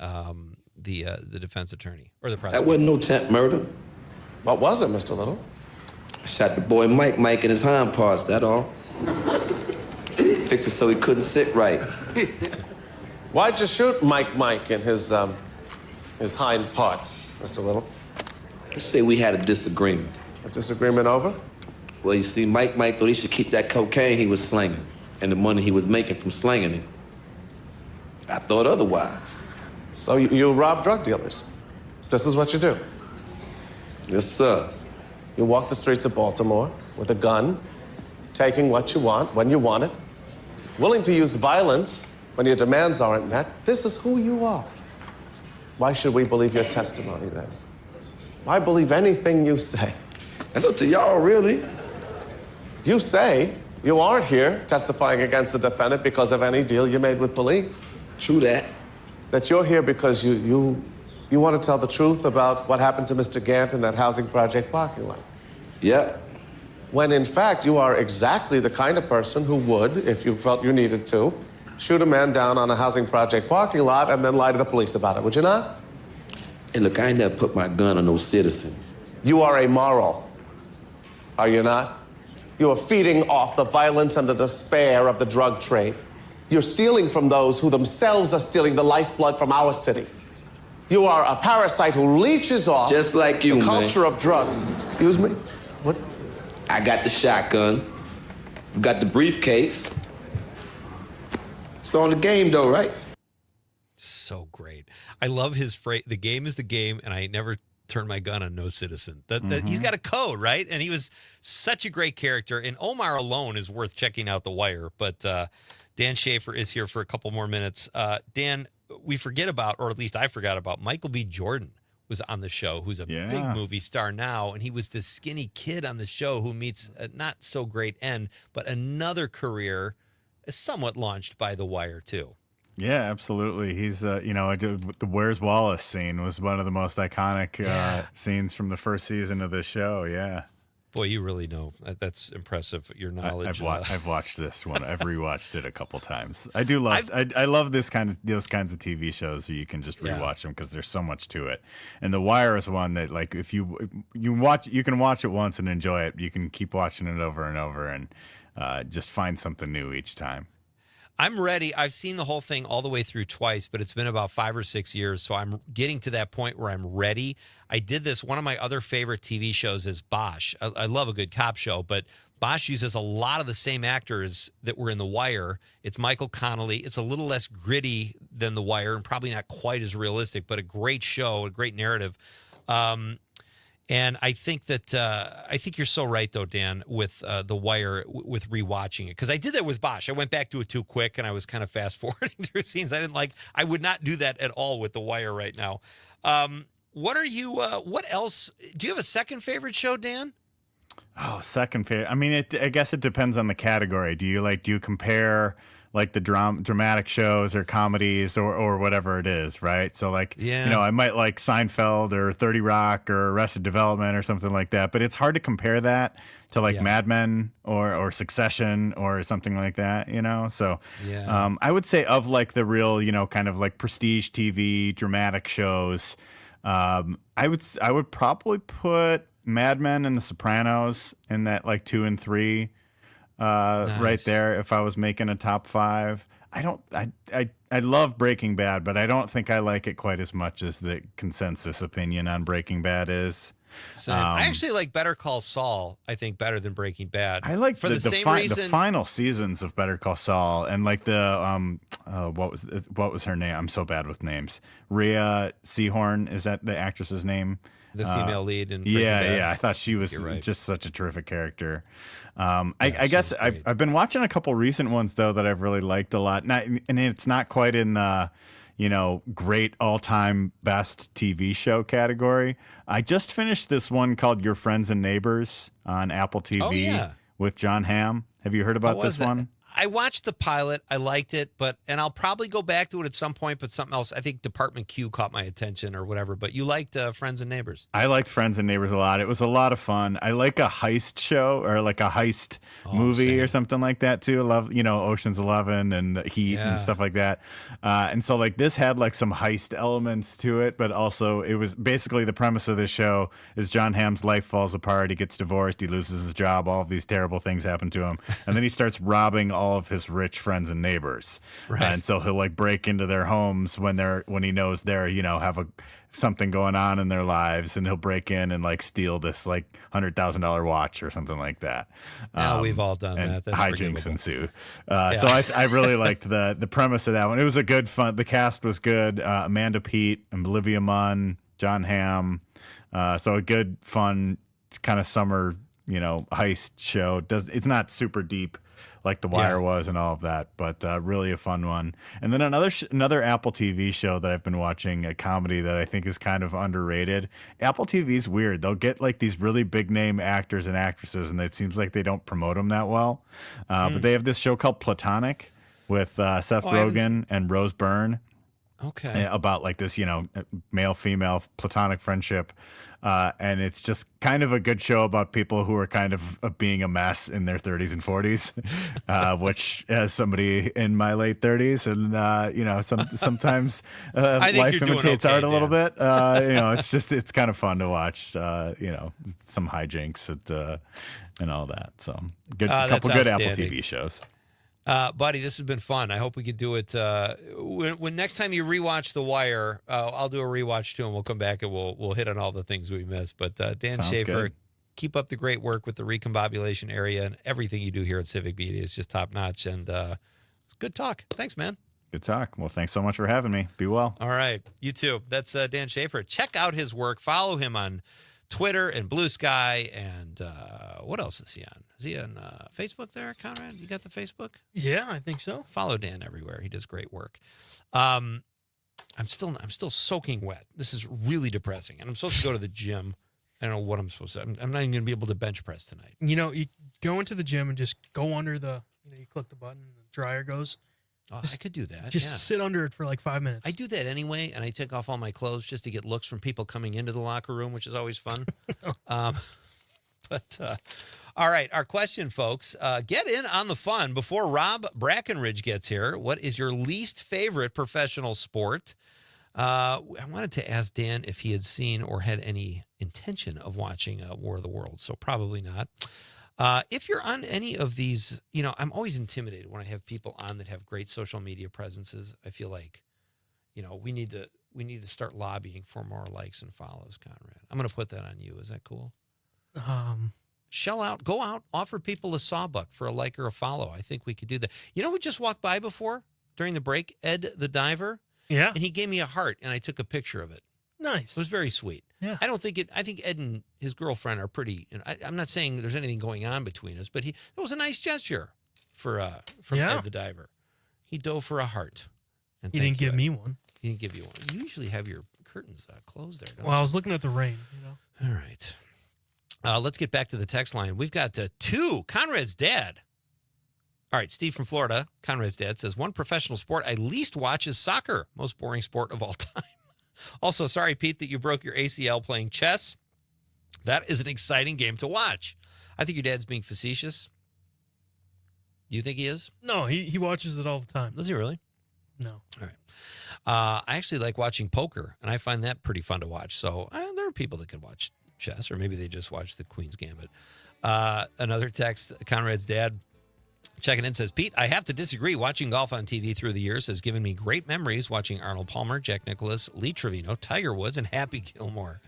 the defense attorney or the prosecutor. That wasn't no attempt murder. What was it, Mr. Little? I shot the boy Mike in his hind parts, that all. Fixed it so he couldn't sit right. Why'd you shoot Mike in his hind parts, Mr. Little? Let's say we had a disagreement. A disagreement over? Well, you see, Mike thought he should keep that cocaine he was slinging and the money he was making from slinging it. I thought otherwise. So you rob drug dealers? This is what you do? Yes, sir. You walk the streets of Baltimore with a gun, taking what you want when you want it, willing to use violence when your demands aren't met. This is who you are. Why should we believe your testimony then? Why believe anything you say? That's up to y'all, really. You say you aren't here testifying against the defendant because of any deal you made with police. True that. That you're here because you want to tell the truth about what happened to Mr. Gant in that housing project parking lot. Yep. When in fact, you are exactly the kind of person who would, if you felt you needed to, shoot a man down on a housing project parking lot and then lie to the police about it, would you not? Hey, look, I ain't never put my gun on no citizen. You are amoral, are you not? You are feeding off the violence and the despair of the drug trade. You're stealing from those who themselves are stealing the lifeblood from our city. You are a parasite who leeches off just like you, the culture of drugs. Excuse me? What? I got the shotgun. You got the briefcase. It's on the game, though, right? So great. I love his phrase, the game is the game, and I ain't never turned my gun on no citizen. He's got a code, right? And he was such a great character. And Omar alone is worth checking out The Wire. But Dan Schaefer is here for a couple more minutes. Dan, we forget about, or at least I forgot about, Michael B. Jordan was on the show, who's a big movie star now, and he was this skinny kid on the show who meets a not so great end, but another career somewhat launched by The Wire too. Yeah, absolutely. He's, the Where's Wallace scene was one of the most iconic scenes from the first season of the show. Yeah. Boy, you really know. That's impressive, your knowledge. I've watched this one. I've rewatched it a couple times. I do love. I love those kinds of TV shows where you can just rewatch them because there's so much to it. And The Wire is one that, like, if you watch, you can watch it once and enjoy it. You can keep watching it over and over and just find something new each time. I'm ready. I've seen the whole thing all the way through twice, but it's been about 5 or 6 years, so I'm getting to that point where I'm ready. I did this. One of my other favorite TV shows is Bosch. I love a good cop show, but Bosch uses a lot of the same actors that were in The Wire. It's Michael Connelly. It's a little less gritty than The Wire and probably not quite as realistic, but a great show, a great narrative. And I think that I think you're so right though, Dan, with The Wire, with rewatching it, because I did that with Bosch. I went back to it too quick, and I was kind of fast forwarding through scenes I didn't like. I would not do that at all with The Wire right now. What are you? What else? Do you have a second favorite show, Dan? Oh, second favorite. I mean, I guess it depends on the category. Do you compare like the dramatic shows or comedies or whatever it is, right? So like, I might like Seinfeld or 30 Rock or Arrested Development or something like that, but it's hard to compare that to like Mad Men or Succession or something like that, So I would say of like the real, kind of like prestige TV dramatic shows, I would probably put Mad Men and The Sopranos in that like 2 and 3 right there if I was making a top 5. I love Breaking Bad, but I don't think I like it quite as much as the consensus opinion on Breaking Bad is. I actually like Better Call Saul, I think, better than Breaking Bad. I like for the same reason. The final seasons of Better Call Saul and like the what was her name? I'm so bad with names. Rhea Seehorn, is that the actress's name? The female lead in Breaking Bad. I thought she was just such a terrific character. I guess I've been watching a couple recent ones though that I've really liked a lot. And it's not quite in the great all-time best TV show category. I just finished this one called Your Friends and Neighbors on Apple TV with John Hamm. Have you heard about this one? I watched the pilot. I liked it, and I'll probably go back to it at some point, but something else. I think Department Q caught my attention or whatever, but you liked Friends and Neighbors. I liked Friends and Neighbors a lot. It was a lot of fun. I like a heist show or like a heist movie or something like that too. I love, Ocean's 11 and Heat and stuff like that. And so like this had like some heist elements to it, but also it was basically the premise of this show is John Hamm's life falls apart. He gets divorced. He loses his job. All of these terrible things happen to him. And then he starts robbing all of his rich friends and neighbors. Right. And so he'll like break into their homes when he knows they're, have something going on in their lives, and he'll break in and like steal this like $100,000 watch or something like that. We've all done that. That's hijinks ensue. So I really liked the premise of that one. It was a good fun. The cast was good. Amanda Peet, Olivia Munn, John Hamm. So a good fun kind of summer, heist show. It's not super deep like The Wire was and all of that, but really a fun one. And then another Apple TV show that I've been watching, a comedy that I think is kind of underrated. Apple TV's weird. They'll get like these really big name actors and actresses, and it seems like they don't promote them that well. But they have this show called Platonic with Seth Rogen and Rose Byrne. Okay. About like this, male-female platonic friendship. And it's just kind of a good show about people who are kind of being a mess in their 30s and 40s, which as somebody in my late 30s and, sometimes life imitates art a little bit. It's kind of fun to watch, some hijinks and all that. So couple good Apple TV shows. Buddy, this has been fun. I hope we could do it. When next time you rewatch The Wire, I'll do a rewatch too, and we'll come back and we'll hit on all the things we missed. But Dan Schaefer, keep up the great work with the recombobulation area, and everything you do here at Civic Media is just top notch. And good talk. Thanks, man. Good talk. Well, thanks so much for having me. Be well. All right, you too. That's Dan Schaefer. Check out his work. Follow him on Twitter and Blue Sky, and what else is he on? Is he on Facebook there, Conrad? You got the Facebook? Yeah, I think so. Follow Dan everywhere. He does great work. I'm still soaking wet. This is really depressing, and I'm supposed to go to the gym. I don't know what I'm supposed to. I'm not even going to be able to bench press tonight. You go into the gym and just go under you click the button, and the dryer goes. Oh, I could do that. Just sit under it for like 5 minutes. I do that anyway, and I take off all my clothes just to get looks from people coming into the locker room, which is always fun. All right, our question, folks. Get in on the fun before Rob Brackenridge gets here. What is your least favorite professional sport? I wanted to ask Dan if he had seen or had any intention of watching War of the Worlds, so probably not. If you're on any of these, I'm always intimidated when I have people on that have great social media presences. I feel like, we need to start lobbying for more likes and follows, Conrad. I'm going to put that on you. Is that cool? Shell out, go out, offer people a sawbuck for a like or a follow. I think we could do that. We just walked by before during the break, Ed the diver. Yeah. And he gave me a heart, and I took a picture of it. Nice. It was very sweet. Yeah. I think Ed and his girlfriend are pretty. I'm not saying there's anything going on between us, but it was a nice gesture from Ed the diver. He dove for a heart. And He didn't give me one. He didn't give you one. You usually have your curtains closed there, don't Well, you? I was looking at the rain, All right. Let's get back to the text line. We've got two. Conrad's dad. All right, Steve from Florida, Conrad's dad, says, one professional sport I least watch is soccer. Most boring sport of all time. Also, sorry, Pete, that you broke your ACL playing chess. That is an exciting game to watch. I think your dad's being facetious. Do you think he is? No, he watches it all the time. Does he really? No. All right. I actually like watching poker, and I find that pretty fun to watch. So there are people that can watch chess, or maybe they just watch the Queen's Gambit. Another text, Conrad's dad checking in says, Pete, I have to disagree. Watching golf on TV through the years has given me great memories watching Arnold Palmer, Jack Nicklaus, Lee Trevino, Tiger Woods, and Happy Gilmore.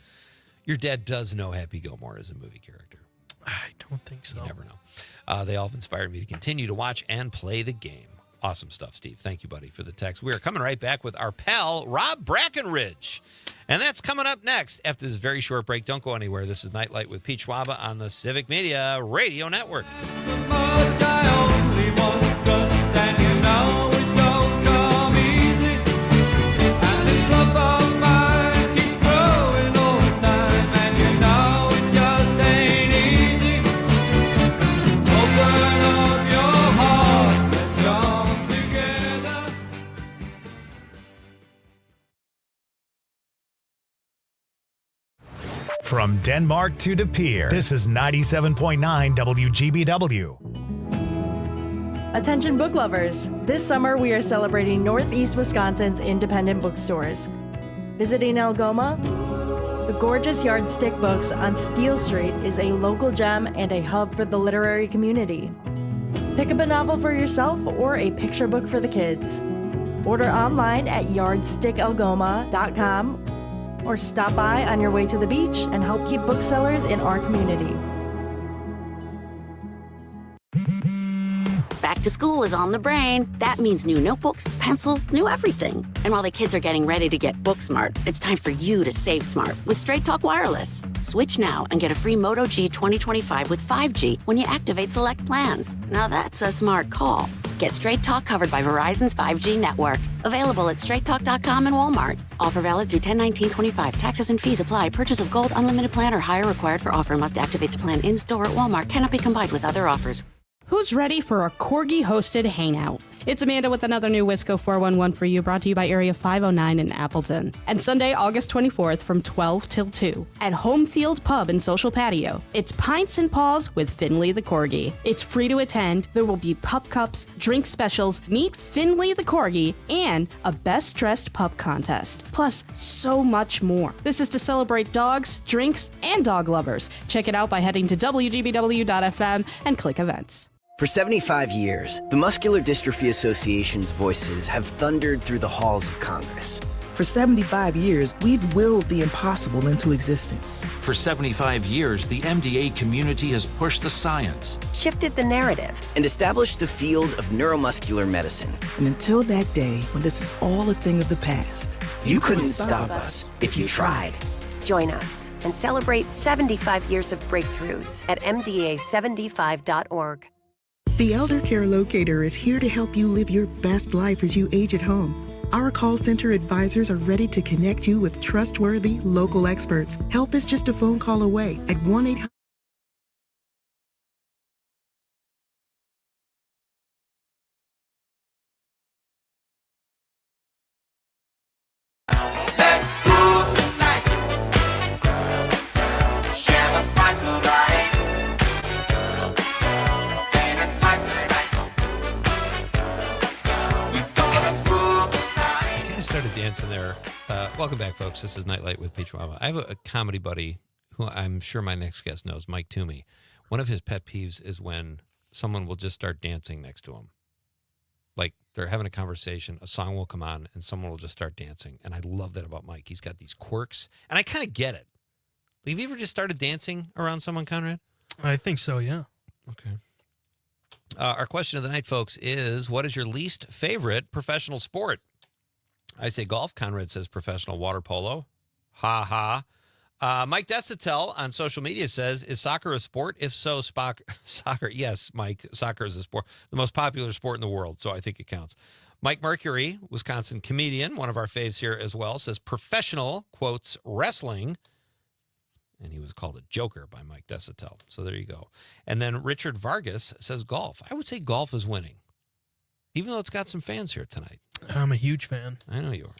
Your dad does know Happy Gilmore as a movie character. I don't think so. You never know. They all have inspired me to continue to watch and play the game. Awesome stuff, Steve. Thank you, buddy, for the text. We are coming right back with our pal, Rob Brackenridge. And that's coming up next after this very short break. Don't go anywhere. This is Nightlight with Pete Schwaba on the Civic Media Radio Network. From Denmark to De Pere, this is 97.9 WGBW. Attention book lovers! This summer we are celebrating Northeast Wisconsin's independent bookstores. Visiting Algoma, the gorgeous Yardstick Books on Steel Street is a local gem and a hub for the literary community. Pick up a novel for yourself or a picture book for the kids. Order online at yardstickalgoma.com or stop by on your way to the beach and help keep booksellers in our community. Back to school is on the brain. That means new notebooks, pencils, new everything. And while the kids are getting ready to get book smart, it's time for you to save smart with Straight Talk Wireless. Switch now and get a free Moto G 2025 with 5G when you activate select plans. Now that's a smart call. Get Straight Talk covered by Verizon's 5G network. Available at straighttalk.com and Walmart. Offer valid through 10/19/25. Taxes and fees apply. Purchase of gold unlimited plan or higher required for offer. Must activate the plan in-store at Walmart. Cannot be combined with other offers. Who's ready for a Corgi-hosted hangout? It's Amanda with another new Wisco 411 for you, brought to you by Area 509 in Appleton. And Sunday, August 24th from 12 till 2 at Homefield Pub and Social Patio. It's Pints and Paws with Finley the Corgi. It's free to attend. There will be pup cups, drink specials, meet Finley the Corgi, and a Best Dressed Pup contest. Plus, so much more. This is to celebrate dogs, drinks, and dog lovers. Check it out by heading to WGBW.FM and click events. For 75 years, the Muscular Dystrophy Association's voices have thundered through the halls of Congress. For 75 years, we've willed the impossible into existence. For 75 years, the MDA community has pushed the science, shifted the narrative, and established the field of neuromuscular medicine. And until that day, when this is all a thing of the past, you couldn't stop us if you tried. Join us and celebrate 75 years of breakthroughs at MDA75.org. The Elder Care Locator is here to help you live your best life as you age at home. Our call center advisors are ready to connect you with trustworthy local experts. Help is just a phone call away at 1-800. Dancing there. Welcome back, folks. This is Nightlight with Pete Schwaba. I have a comedy buddy who I'm sure my next guest knows, Mike Toomey. One of his pet peeves is when someone will just start dancing next to him. Like they're having a conversation, a song will come on, and someone will just start dancing. And I love that about Mike. He's got these quirks, and I kind of get it. Have you ever just started dancing around someone, Conrad? I think so, yeah. Okay. Our question of the night, folks, is what is your least favorite professional sport? I say golf. Conrad says professional water polo. Ha ha. Mike Desitel on social media says, is soccer a sport? If so, soccer. Yes, Mike, soccer is a sport. The most popular sport in the world, so I think it counts. Mike Mercury, Wisconsin comedian, one of our faves here as well, says professional, quotes, wrestling. And he was called a joker by Mike Desitel. So there you go. And then Richard Vargas says golf. I would say golf is winning, even though it's got some fans here tonight. I'm a huge fan. I know you are.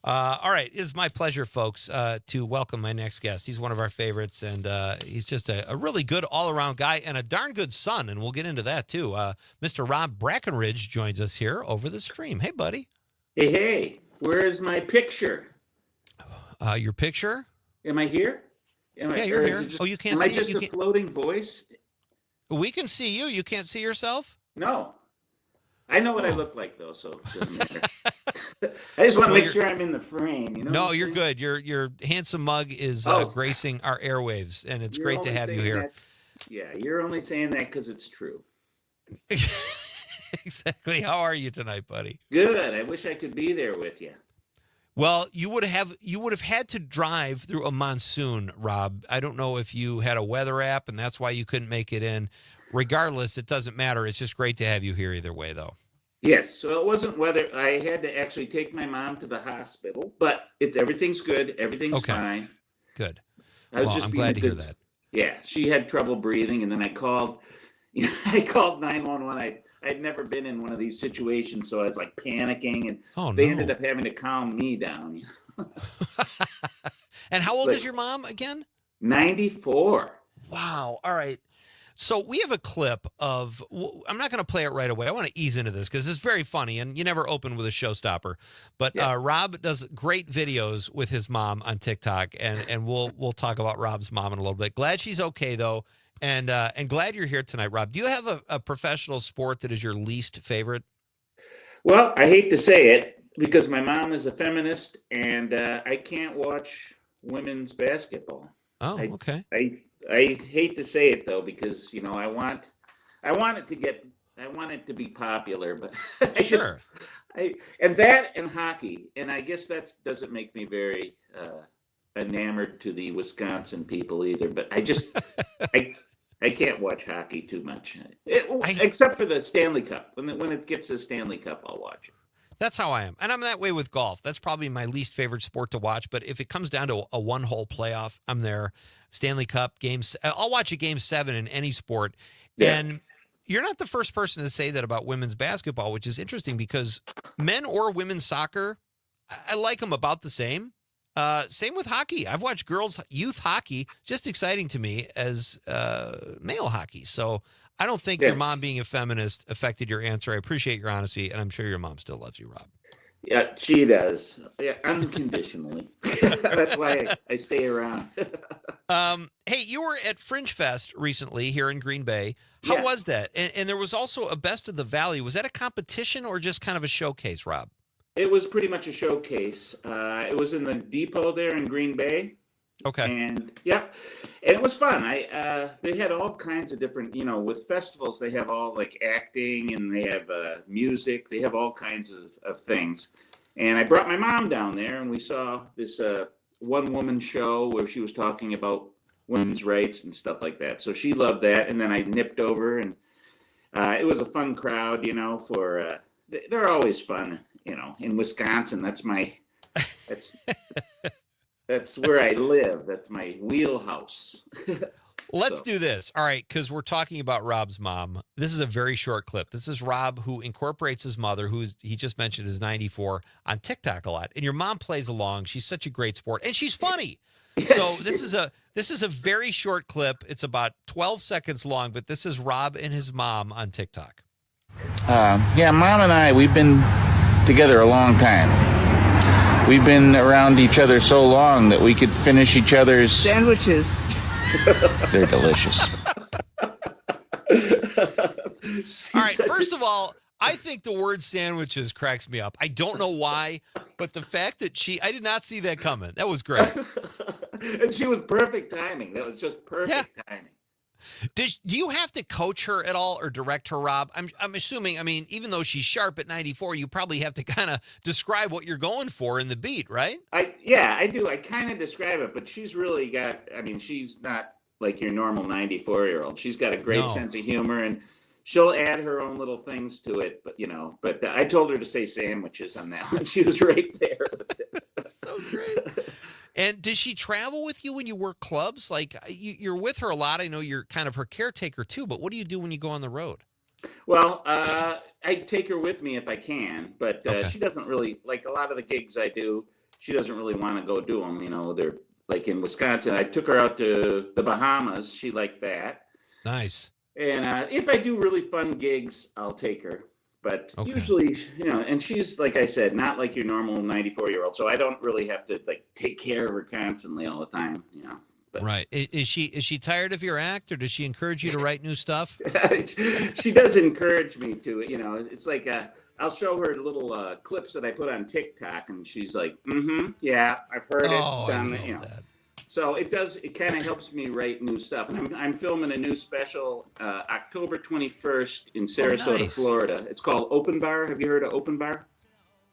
All right. It's my pleasure, folks, to welcome my next guest. He's one of our favorites, and he's just a really good all-around guy and a darn good son, and we'll get into that, too. Mr. Rob Brackenridge joins us here over the stream. Hey, buddy. Hey, where's my picture? Your picture? Am I here? Yeah, you're here. You can't see Am I just a floating voice? We can see you. You can't see yourself? No. I know what I look like, though, so it doesn't matter. I just want to make sure I'm in the frame. You know? No, you're good. Your handsome mug is gracing our airwaves, and it's great to have you here. Yeah, you're only saying that because it's true. Exactly. How are you tonight, buddy? Good. I wish I could be there with you. Well, you would have had to drive through a monsoon, Rob. I don't know if you had a weather app, and that's why you couldn't make it in. Regardless, it doesn't matter. It's just great to have you here either way, though. Yes, so it wasn't weather. I had to actually take my mom to the hospital, but everything's good. Everything's fine. Good. Well, I'm glad to hear that. Yeah, she had trouble breathing, and then I called. I called 911. I'd never been in one of these situations, so I was like panicking, and they ended up having to calm me down. And how old is your mom again? 94. Wow. All right. So we have a clip of, I'm not going to play it right away. I want to ease into this because it's very funny, and you never open with a showstopper. But Rob does great videos with his mom on TikTok, and we'll talk about Rob's mom in a little bit. Glad she's okay, though, and glad you're here tonight, Rob. Do you have a professional sport that is your least favorite? Well, I hate to say it because my mom is a feminist, and I can't watch women's basketball. Oh, okay. I hate to say it though, because I want it to be popular, but and hockey, and I guess that doesn't make me very enamored to the Wisconsin people either. But I can't watch hockey too much, except for the Stanley Cup. When it gets to the Stanley Cup, I'll watch it. That's how I am. And I'm that way with golf. That's probably my least favorite sport to watch. But if it comes down to a one-hole playoff, I'm there. Stanley Cup games. I'll watch a game 7 in any sport. Yeah. And you're not the first person to say that about women's basketball, which is interesting because men or women's soccer, I like them about the same. Same with hockey. I've watched girls' youth hockey, just exciting to me as male hockey. So I don't think your mom being a feminist affected your answer. I appreciate your honesty, and I'm sure your mom still loves you, Rob. Yeah, she does. Yeah, unconditionally. That's why I stay around. Hey, you were at Fringe Fest recently here in Green Bay. How was that? And there was also a Best of the Valley. Was that a competition or just kind of a showcase, Rob? It was pretty much a showcase. It was in the depot there in Green Bay. Okay. And it was fun. They had all kinds of different, with festivals, they have all like acting and they have music. They have all kinds of things. And I brought my mom down there and we saw this one woman show where she was talking about women's rights and stuff like that. So she loved that. And then I nipped over and it was a fun crowd, they're always fun, in Wisconsin. That's where I live. That's my wheelhouse. Let's do this. All right, because we're talking about Rob's mom. This is a very short clip. This is Rob, who incorporates his mother, he just mentioned is 94, on TikTok a lot. And your mom plays along. She's such a great sport, and she's funny. Yes. So this is a very short clip. It's about 12 seconds long, but this is Rob and his mom on TikTok. Mom and I, we've been together a long time. We've been around each other so long that we could finish each other's sandwiches. They're delicious. All right, first of all, I think the word sandwiches cracks me up. I don't know why, but the fact that I did not see that coming. That was great. And she was perfect timing. That was just perfect timing. Do you have to coach her at all or direct her, Rob? I'm assuming, I mean, even though she's sharp at 94, you probably have to kind of describe what you're going for in the beat, right? I do. I kind of describe it, but she's really got, I mean, she's not like your normal 94-year-old. She's got a great sense of humor, and she'll add her own little things to it. But I told her to say sandwiches on that one. She was right there. So great. And does she travel with you when you work clubs? Like, you're with her a lot. I know you're kind of her caretaker too, but what do you do when you go on the road? Well, I take her with me if I can, but she doesn't really, like a lot of the gigs I do, she doesn't really want to go do them. They're like in Wisconsin. I took her out to the Bahamas. She liked that. Nice. And if I do really fun gigs, I'll take her. But usually, and she's, like I said, not like your normal 94-year-old. So I don't really have to like take care of her constantly all the time, But. Right. Is she tired of your act, or does she encourage you to write new stuff? She does encourage me to. It's like I'll show her little clips that I put on TikTok, and she's like, yeah, I've heard it. Done it, that. So it does. It kind of helps me write new stuff. And I'm filming a new special October 21st in Sarasota, Florida. It's called Open Bar. Have you heard of Open Bar?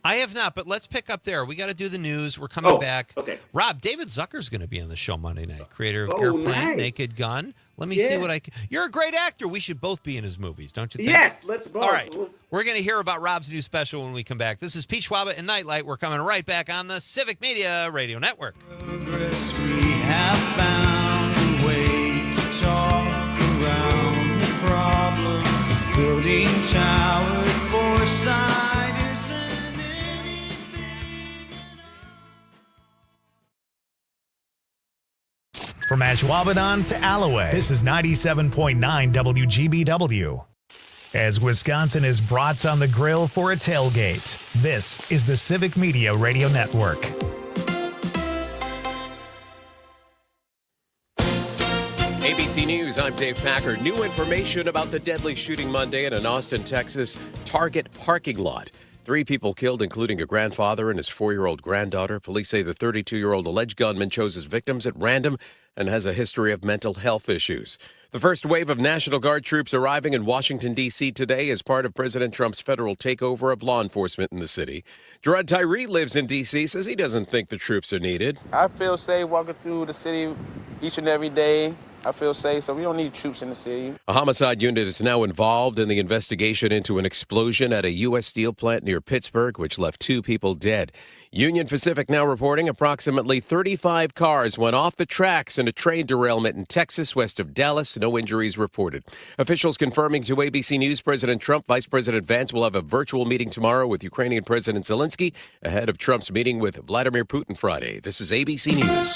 I have not, but let's pick up there. We got to do the news. We're coming back. Okay. Rob, David Zucker's going to be on the show Monday night. Creator of Airplane, Naked Gun. Let me see what I can. You're a great actor. We should both be in his movies, don't you think? Yes, let's both. All right. We're going to hear about Rob's new special when we come back. This is Pete Schwaba and Nightlight. We're coming right back on the Civic Media Radio Network. We have found a way to talk around the problem. Building towers for side isn't anything. From Ashwaubenon to Alloway, this is 97.9 WGBW. As Wisconsin is brats on the grill for a tailgate, this is the Civic Media Radio Network. ABC News, I'm Dave Packard. New information about the deadly shooting Monday in an Austin, Texas Target parking lot. 3 people killed, including a grandfather and his 4-year-old granddaughter. Police say the 32-year-old alleged gunman chose his victims at random and has a history of mental health issues. The first wave of National Guard troops arriving in Washington, D.C. today as part of President Trump's federal takeover of law enforcement in the city. Gerard Tyree lives in D.C., says he doesn't think the troops are needed. I feel safe walking through the city each and every day. I feel safe, so we don't need troops in the city. A homicide unit is now involved in the investigation into an explosion at a U.S. steel plant near Pittsburgh, which left 2 people dead. Union Pacific now reporting approximately 35 cars went off the tracks in a train derailment in Texas, west of Dallas. No injuries reported. Officials confirming to ABC News President Trump, Vice President Vance will have a virtual meeting tomorrow with Ukrainian President Zelensky ahead of Trump's meeting with Vladimir Putin Friday. This is ABC News.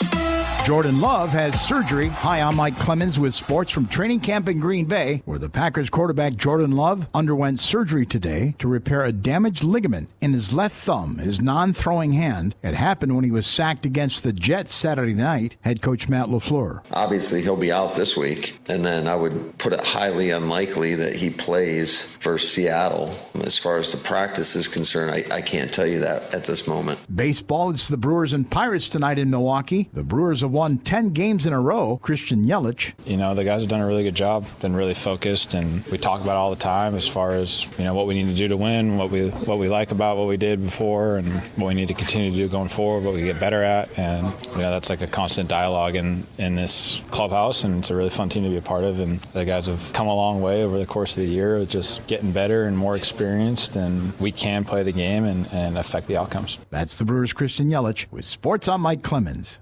Jordan Love has surgery. Hi, I'm Mike Clemens with sports from training camp in Green Bay, where the Packers quarterback Jordan Love underwent surgery today to repair a damaged ligament in his left thumb, his non-throwing hand. It happened when he was sacked against the Jets Saturday night. Head coach Matt LaFleur. Obviously, he'll be out this week, and then I would put it highly unlikely that he plays for Seattle. As far as the practice is concerned, I can't tell you that at this moment. Baseball, it's the Brewers and Pirates tonight in Milwaukee. The Brewers have won 10 games in a row. Christian Yelich. The guys have done a really good job, been really focused, and we talk about it all the time as far as, what we need to do to win, what we like about what we did before, and what we need to continue to do going forward, what we get better at. And, that's like a constant dialogue in this clubhouse, and it's a really fun team to be a part of. And the guys have come a long way over the course of the year, just getting better and more experienced, and we can play the game and affect the outcomes. That's the Brewers' Christian Yelich with sports. I'm Mike Clemens.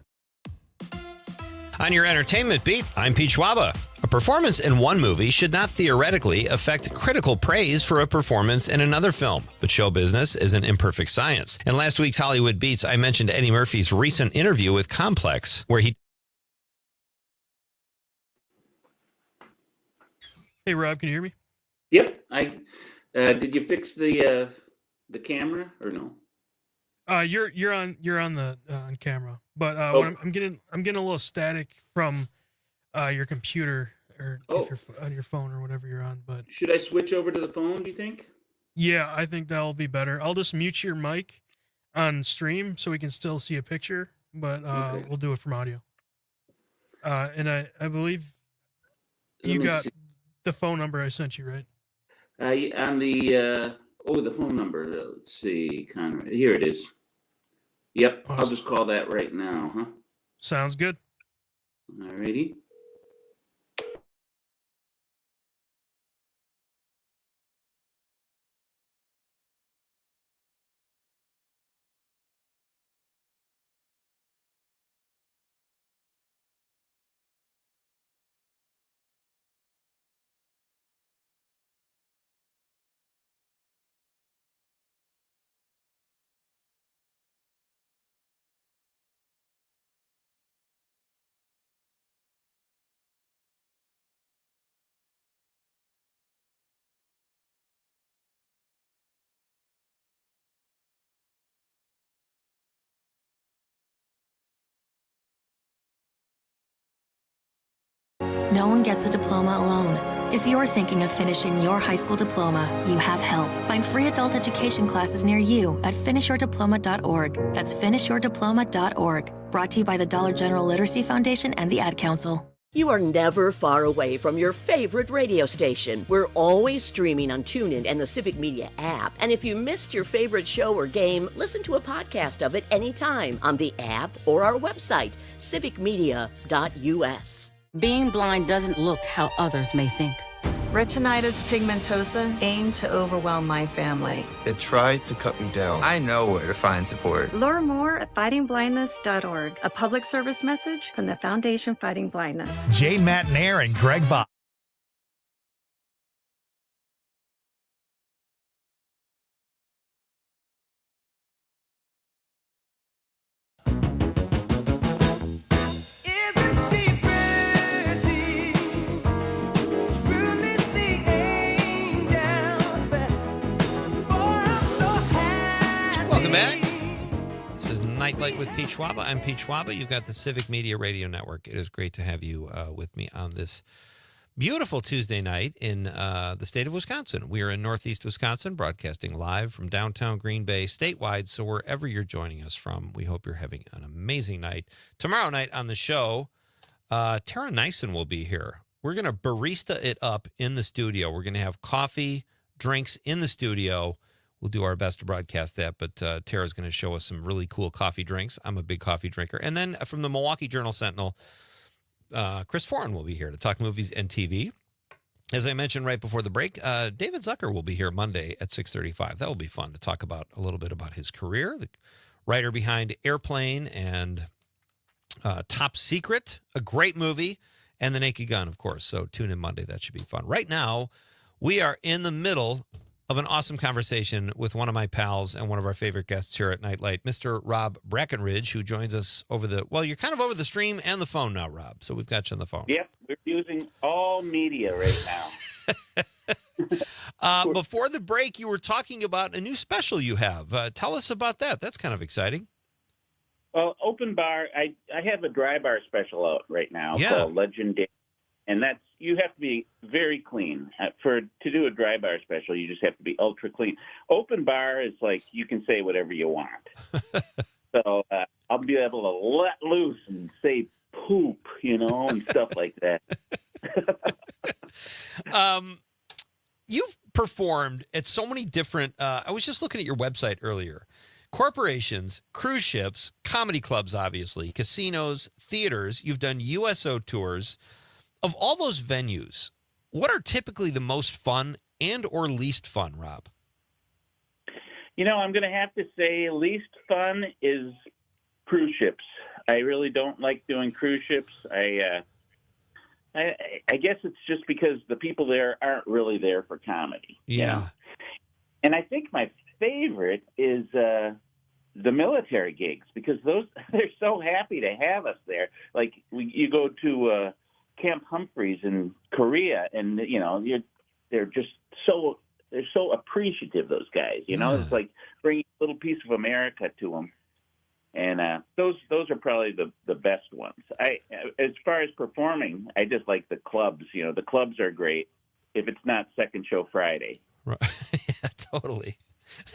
On your entertainment beat, I'm Pete Schwaba. A performance in one movie should not theoretically affect critical praise for a performance in another film. But show business is an imperfect science. In last week's Hollywood Beats, I mentioned Eddie Murphy's recent interview with Complex, where he... Hey, Rob, can you hear me? Yep. Did you fix the camera or no? You're on the on camera, but I'm getting a little static from your computer or if you're on your phone or whatever you're on. But should I switch over to the phone? Do you think? Yeah, I think that'll be better. I'll just mute your mic on stream so we can still see a picture, but we'll do it from audio. And I believe You me got see. the phone number I sent you, right? On the the phone number. Let's see, Conrad. Here it is. Yep, I'll Awesome. just call that right now, huh? Sounds good. Alrighty. No one gets a diploma alone. If you're thinking of finishing your high school diploma, you have help. Find free adult education classes near you at finishyourdiploma.org. That's finishyourdiploma.org. Brought to you by the Dollar General Literacy Foundation and the Ad Council. You are never far away from your favorite radio station. We're always streaming on TuneIn and the Civic Media app. And if you missed your favorite show or game, listen to a podcast of it anytime on the app or our website, civicmedia.us. Being blind doesn't look how others may think. Retinitis pigmentosa aimed to overwhelm my family. It tried to cut me down. I know where to find support. Learn more at fightingblindness.org, a public service message from the Foundation Fighting Blindness. Jay Matnair and Greg Bob. Welcome back. This is Nightlight with Pete Schwaba. I'm Pete Schwaba. You've got the Civic Media Radio Network. It is great to have you with me on this beautiful Tuesday night in the state of Wisconsin. We are in Northeast Wisconsin, broadcasting live from downtown Green Bay, statewide. So wherever you're joining us from, we hope you're having an amazing night. Tomorrow night on the show, Tara Nyson will be here. We're going to barista it up in the studio. We're going to have coffee, drinks in the studio. We'll do our best to broadcast that, but Tara's going to show us some really cool coffee drinks. I'm a big coffee drinker. And then from the Milwaukee Journal-Sentinel, Chris Foran will be here to talk movies and TV. As I mentioned right before the break, David Zucker will be here Monday at 6:35. That will be fun to talk about a little bit about his career, the writer behind Airplane and Top Secret, a great movie, and The Naked Gun, of course. So tune in Monday. That should be fun. Right now, we are in the middle of an awesome conversation with one of my pals and one of our favorite guests here at Nightlight, Mr. Rob Brackenridge, who joins us over the, well, you're kind of over the stream and the phone now, Rob. So we've got you on the phone. Yep, we're using all media right now. Before the break, you were talking about a new special you have. Tell us about that. That's kind of exciting. Well, Open Bar, I have a dry bar special out right now called Legendary. And that's, you have to be very clean. To do a dry bar special, you just have to be ultra clean. Open bar is like you can say whatever you want. So I'll be able to let loose and say poop, and stuff like that. You've performed at so many different, I was just looking at your website earlier. Corporations, cruise ships, comedy clubs, obviously, casinos, theaters. You've done USO tours. Of all those venues, what are typically the most fun and or least fun, Rob? I'm going to have to say least fun is cruise ships. I really don't like doing cruise ships. I guess it's just because the people there aren't really there for comedy. Yeah. And I think my favorite is the military gigs because they're so happy to have us there. Like you go to Camp Humphreys in Korea, and they're just so appreciative. Those guys, it's like bringing a little piece of America to them, and those are probably the best ones. As far as performing, I just like the clubs. The clubs are great if it's not Second Show Friday. Right. Yeah, totally.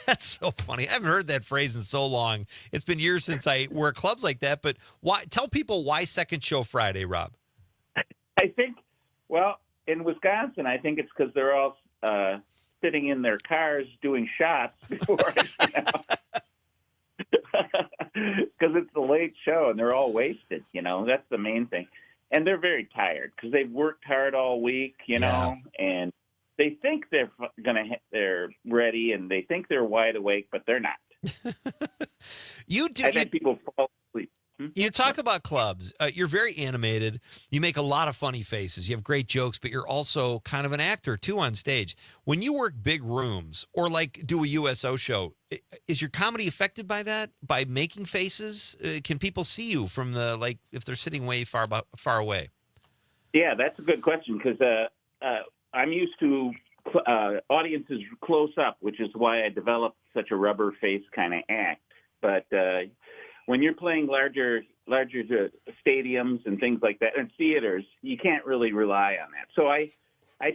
That's so funny. I haven't heard that phrase in so long. It's been years since I were at clubs like that. But why? Tell people why Second Show Friday, Rob. I think, well, in Wisconsin, I think it's because they're all sitting in their cars doing shots before because it's the late show and they're all wasted. That's the main thing. And they're very tired because they've worked hard all week, and they think they're ready and they think they're wide awake, but they're not. I think people fall asleep. You talk about clubs. You're very animated. You make a lot of funny faces. You have great jokes, but you're also kind of an actor, too, on stage. When you work big rooms or, like, do a USO show, is your comedy affected by that, by making faces? Can people see you from if they're sitting way far away? Yeah, that's a good question because I'm used to audiences close up, which is why I developed such a rubber face kind of act. But when you're playing larger stadiums and things like that, and theaters, you can't really rely on that. So I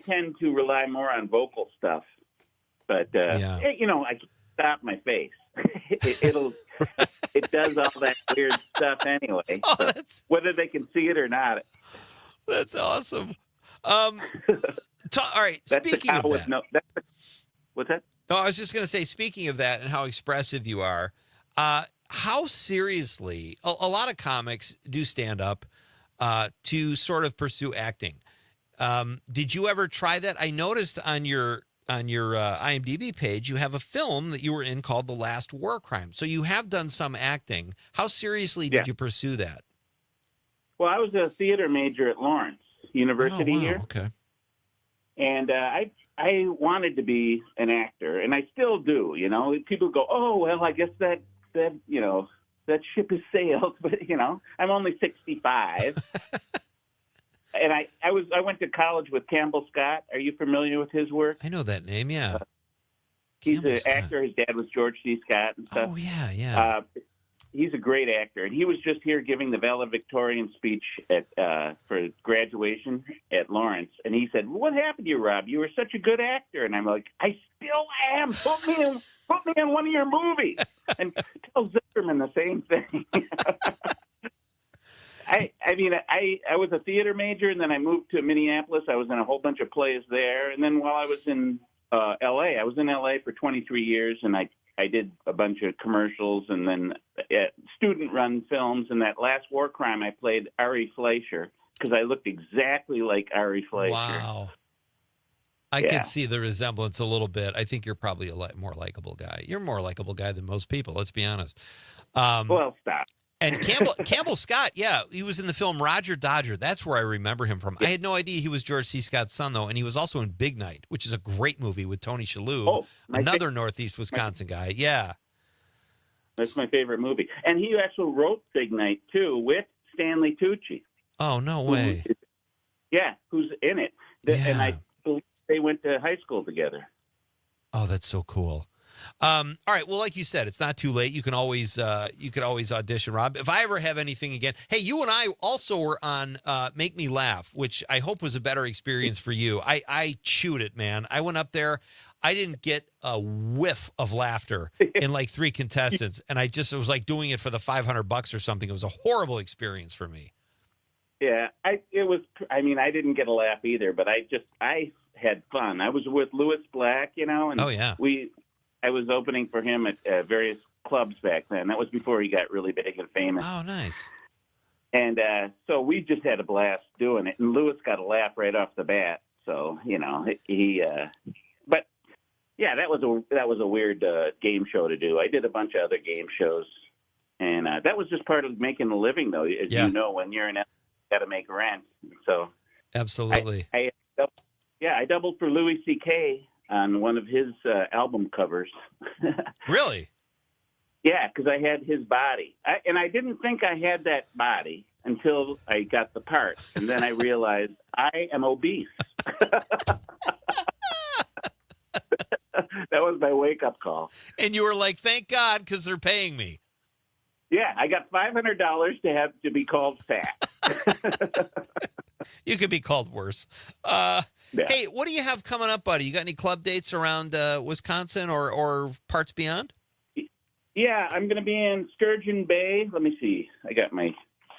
tend to rely more on vocal stuff. But I can stop my face. It does all that weird stuff anyway. So whether they can see it or not. That's awesome. All right. Speaking of that, what's that? No, I was just going to say, speaking of that and how expressive you are, how seriously a lot of comics do stand up to sort of pursue acting. Did you ever try that? I noticed on your IMDb page, you have a film that you were in called The Last War Crime. So you have done some acting. How seriously did you pursue that? Well, I was a theater major at Lawrence University here. Okay. And I wanted to be an actor, and I still do. People go, "Oh, well, I guess that ship has sailed." But I'm only 65, and I went to college with Campbell Scott. Are you familiar with his work? I know that name. Yeah, he's an actor. His dad was George C. Scott and stuff. Oh yeah. He's a great actor, and he was just here giving the valedictorian speech for graduation at Lawrence. And he said, "What happened to you, Rob? You were such a good actor." And I'm like, "I still am. Put me in one of your movies." And tell Zimmerman the same thing. I was a theater major, and then I moved to Minneapolis. I was in a whole bunch of plays there, and then while I was in L.A., I was in L.A. for 23 years, and I did a bunch of commercials and then student-run films. And that Last War Crime, I played Ari Fleischer because I looked exactly like Ari Fleischer. Wow. I could see the resemblance a little bit. I think you're probably a more likable guy. You're a more likable guy than most people, let's be honest. Well, stop. And Campbell Scott, he was in the film Roger Dodger. That's where I remember him from. I had no idea he was George C. Scott's son, though, and he was also in Big Night, which is a great movie with Tony Shalhoub, another Northeast Wisconsin guy. Yeah. That's my favorite movie. And he actually wrote Big Night, too, with Stanley Tucci. Oh, no way. Who's in it. And I believe they went to high school together. Oh, that's so cool. All right. Well, like you said, it's not too late. You could always audition, Rob. If I ever have anything again, hey, you and I also were on Make Me Laugh, which I hope was a better experience for you. I chewed it, man. I went up there. I didn't get a whiff of laughter in like 3 contestants, and it was like doing it for the $500 or something. It was a horrible experience for me. Yeah, I didn't get a laugh either, but I had fun. I was with Louis Black, and I was opening for him at various clubs back then. That was before he got really big and famous. Oh, nice. And so we just had a blast doing it, and Louis got a laugh right off the bat. So but yeah, that was a weird game show to do. I did a bunch of other game shows, and that was just part of making a living, though. As you know, when you're in, you got to make rent. So absolutely, I doubled for Louis C.K. on one of his album covers. Really? Yeah, because I had his body. And I didn't think I had that body until I got the part. And then I realized I am obese. That was my wake-up call. And you were like, thank God, because they're paying me. Yeah, I got $500 to be called fat. You could be called worse. Hey, what do you have coming up, buddy? You got any club dates around Wisconsin or parts beyond? Yeah, I'm going to be in Sturgeon Bay. Let me see. I got my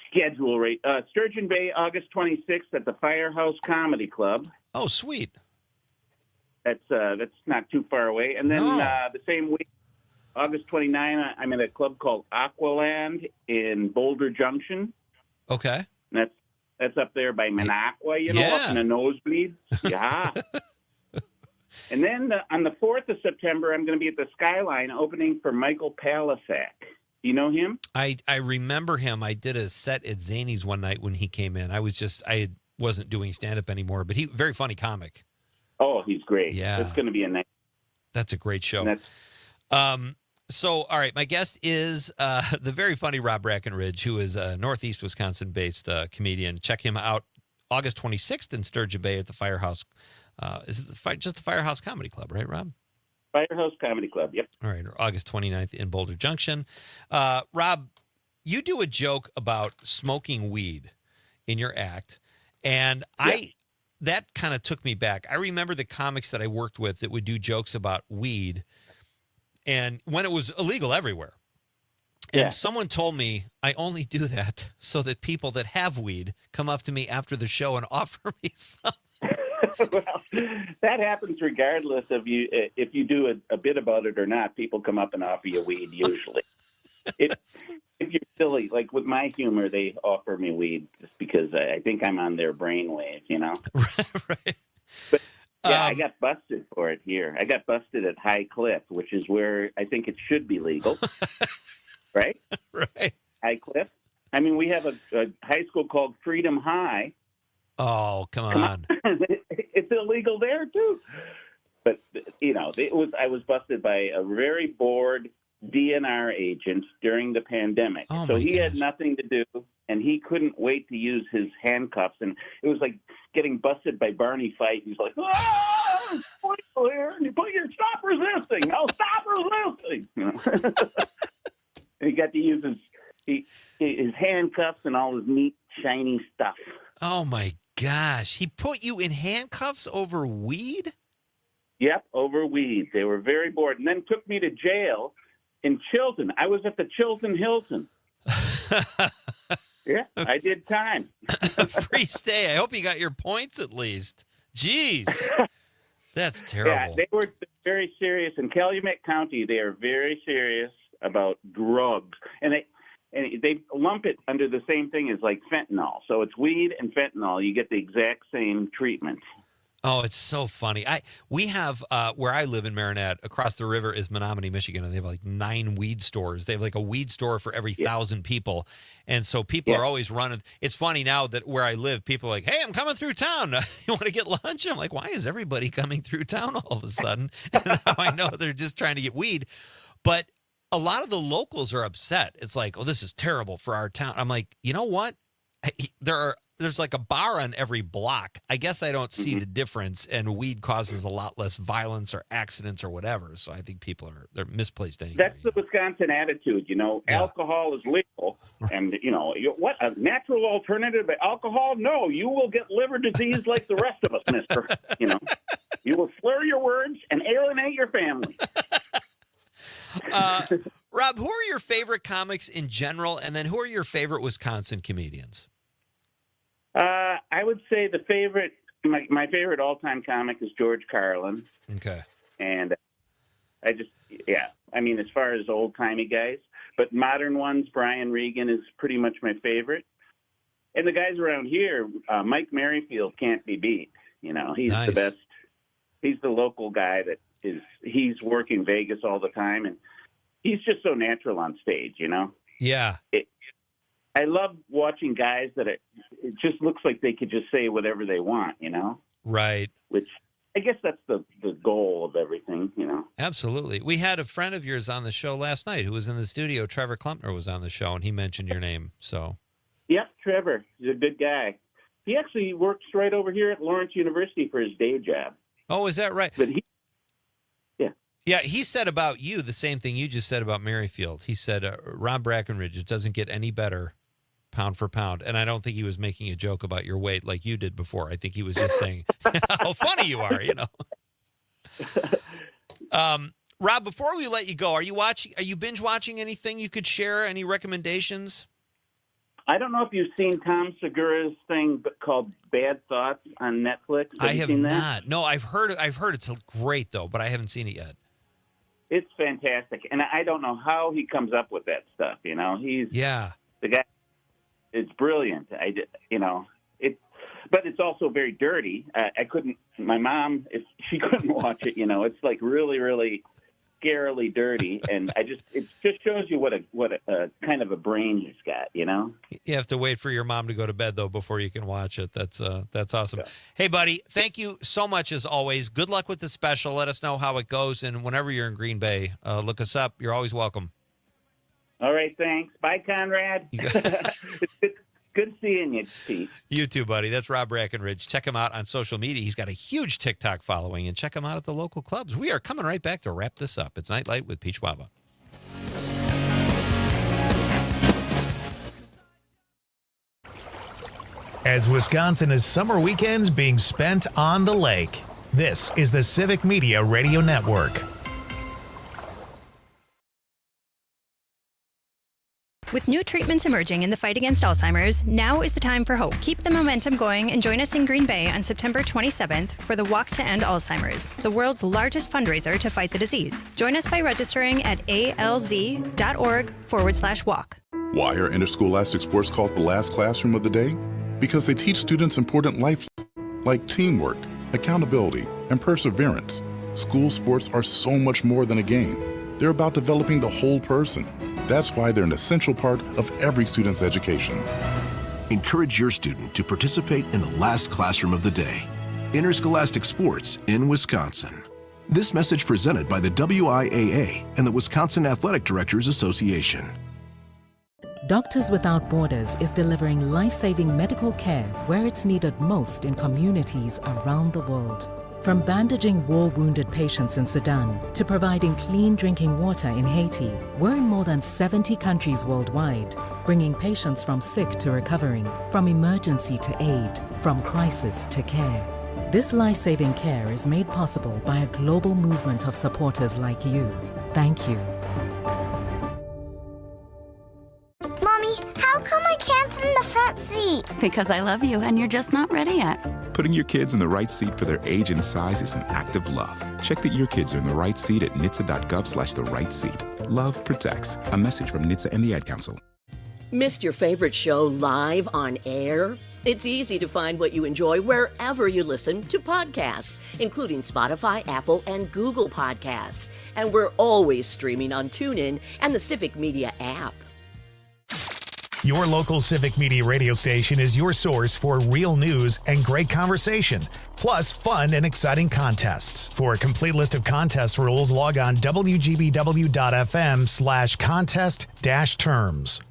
schedule right. Sturgeon Bay, August 26th at the Firehouse Comedy Club. Oh, sweet. That's not too far away. And then the same week, August 29th, I'm at a club called Aqualand in Boulder Junction. Okay. And that's up there by Minocqua, you know, up in the nosebleed. Yeah. And then on the 4th of September, I'm going to be at the Skyline opening for Michael Palisak. Do you know him? I remember him. I did a set at Zany's one night when he came in. I wasn't doing stand-up anymore, but very funny comic. Oh, he's great. Yeah. It's going to be a nice. That's a great show. So, all right, my guest is the very funny Rob Brackenridge, who is a Northeast Wisconsin-based comedian. Check him out August 26th in Sturgeon Bay at the Firehouse. Is it just the Firehouse Comedy Club, right, Rob? Firehouse Comedy Club, yep. All right, or August 29th in Boulder Junction. Rob, you do a joke about smoking weed in your act, and that kind of took me back. I remember the comics that I worked with that would do jokes about weed, and when it was illegal everywhere. And someone told me I only do that so that people that have weed come up to me after the show and offer me some. Well, that happens regardless of you. If you do a bit about it or not, people come up and offer you weed usually. If you're silly, like with my humor, they offer me weed just because I think I'm on their brainwave, you know? Right. But I got busted for it here. I got busted at High Cliff, which is where I think it should be legal. Right? Right. High Cliff. I mean, we have a high school called Freedom High. Oh, come on. It's illegal there, too. But, you know, I was busted by a very bored DNR agent during the pandemic. Oh, so he gosh. had nothing to do, and he couldn't wait to use his handcuffs. And it was like getting busted by Barney Fight. He's like, ah, here, and you put your stop resisting. Now stop resisting. You know? And he got to use his handcuffs and all his neat, shiny stuff. Oh, my gosh. He put you in handcuffs over weed? Yep, over weed. They were very bored. And then took me to jail in Chilton. I was at the Chilton Hilton. Yeah, I did time. Free stay. I hope you got your points at least. Jeez. That's terrible. Yeah, they were very serious. In Calumet County, they are very serious about drugs. And they lump it under the same thing as like fentanyl. So it's weed and fentanyl. You get the exact same treatment. Oh, it's so funny. We have where I live in Marinette, across the river is Menominee, Michigan, and they have like 9 weed stores. They have like a weed store for every 1,000 people. And so people are always running. It's funny now that where I live, people are like, hey, I'm coming through town. You want to get lunch? And I'm like, why is everybody coming through town all of a sudden? And now I know they're just trying to get weed. But a lot of the locals are upset. It's like, oh, this is terrible for our town. I'm like, you know what? There's like a bar on every block. I guess I don't see the difference, and weed causes a lot less violence or accidents or whatever. So I think they're misplaced anger. That's the Wisconsin attitude, you know. Yeah. Alcohol is legal, and you know what? A natural alternative to alcohol? No, you will get liver disease like the rest of us, Mister. You know, you will slur your words and alienate your family. Rob, who are your favorite comics in general, and then who are your favorite Wisconsin comedians? I would say my favorite all-time comic is George Carlin. Okay. And I mean, as far as old-timey guys, but modern ones, Brian Regan is pretty much my favorite. And the guys around here, Mike Merrifield can't be beat. You know, he's the best. He's the local guy he's working Vegas all the time, and he's just so natural on stage, you know? Yeah. I love watching guys it just looks like they could just say whatever they want, you know? Right. Which I guess that's the goal of everything, you know? Absolutely. We had a friend of yours on the show last night who was in the studio. Trevor Klumpner was on the show, and he mentioned your name. So. Yep, Trevor. He's a good guy. He actually works right over here at Lawrence University for his day job. Oh, is that right? But Yeah, he said about you the same thing you just said about Merrifield. He said, Rob Brackenridge, it doesn't get any better pound for pound. And I don't think he was making a joke about your weight like you did before. I think he was just saying how funny you are, you know. Rob, before we let you go, are you binge watching anything you could share? Any recommendations? I don't know if you've seen Tom Segura's thing called Bad Thoughts on Netflix. I you have seen that? not. No, I've heard it's great though, but I haven't seen it yet. It's fantastic, and I don't know how he comes up with that stuff. He's the guy. It's brilliant. But it's also very dirty. I couldn't. My mom, if she couldn't watch it, it's like really, really scarily dirty, and it just shows you what a kind of a brain he's got. You have to wait for your mom to go to bed though before you can watch it. That's awesome. Yeah. Hey, buddy, thank you so much as always. Good luck with the special. Let us know how it goes, and whenever you're in Green Bay, look us up. You're always welcome. All right, thanks. Bye, Conrad. It's good seeing you, Pete. You too, buddy. That's Rob Brackenridge. Check him out on social media. He's got a huge TikTok following, and check him out at the local clubs. We are coming right back to wrap this up. It's Nite Lite with Pete Schwaba. As Wisconsin is summer weekends being spent on the lake, this is the Civic Media Radio Network. With new treatments emerging in the fight against Alzheimer's, now is the time for hope. Keep the momentum going and join us in Green Bay on September 27th for the Walk to End Alzheimer's, the world's largest fundraiser to fight the disease. Join us by registering at alz.org/walk. Why are interscholastic sports called the last classroom of the day? Because they teach students important life lessons like teamwork, accountability, and perseverance. School sports are so much more than a game. They're about developing the whole person. That's why they're an essential part of every student's education. Encourage your student to participate in the last classroom of the day. Interscholastic sports in Wisconsin. This message presented by the WIAA and the Wisconsin Athletic Directors Association. Doctors Without Borders is delivering life-saving medical care where it's needed most in communities around the world. From bandaging war-wounded patients in Sudan to providing clean drinking water in Haiti, we're in more than 70 countries worldwide, bringing patients from sick to recovering, from emergency to aid, from crisis to care. This life-saving care is made possible by a global movement of supporters like you. Thank you. Mommy, how come I can't sit in the front seat? Because I love you and you're just not ready yet. Putting your kids in the right seat for their age and size is an act of love. Check that your kids are in the right seat at nhtsa.gov/the-right-seat. Love protects. A message from NHTSA and the Ad Council. Missed your favorite show live on air? It's easy to find what you enjoy wherever you listen to podcasts, including Spotify, Apple, and Google Podcasts. And we're always streaming on TuneIn and the Civic Media app. Your local Civic Media radio station is your source for real news and great conversation, plus fun and exciting contests. For a complete list of contest rules, log on wgbw.fm/contest-terms.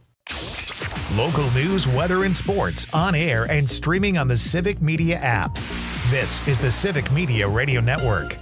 Local news, weather, and sports on air and streaming on the Civic Media app. This is the Civic Media Radio Network.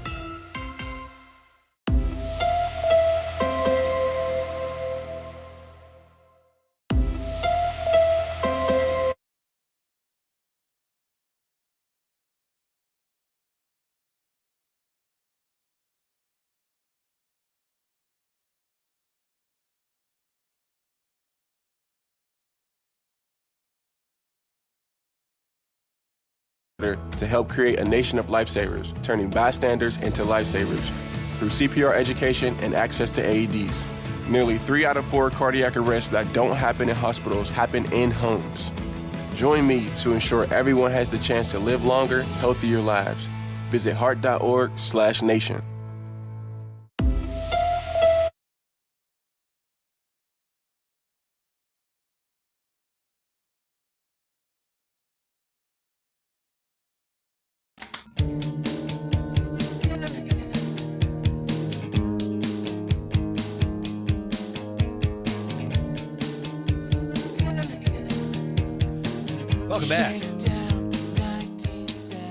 To help create a nation of lifesavers, turning bystanders into lifesavers through CPR education and access to AEDs. Nearly 3 out of 4 cardiac arrests that don't happen in hospitals happen in homes. Join me to ensure everyone has the chance to live longer, healthier lives. Visit heart.org/nation. Welcome back.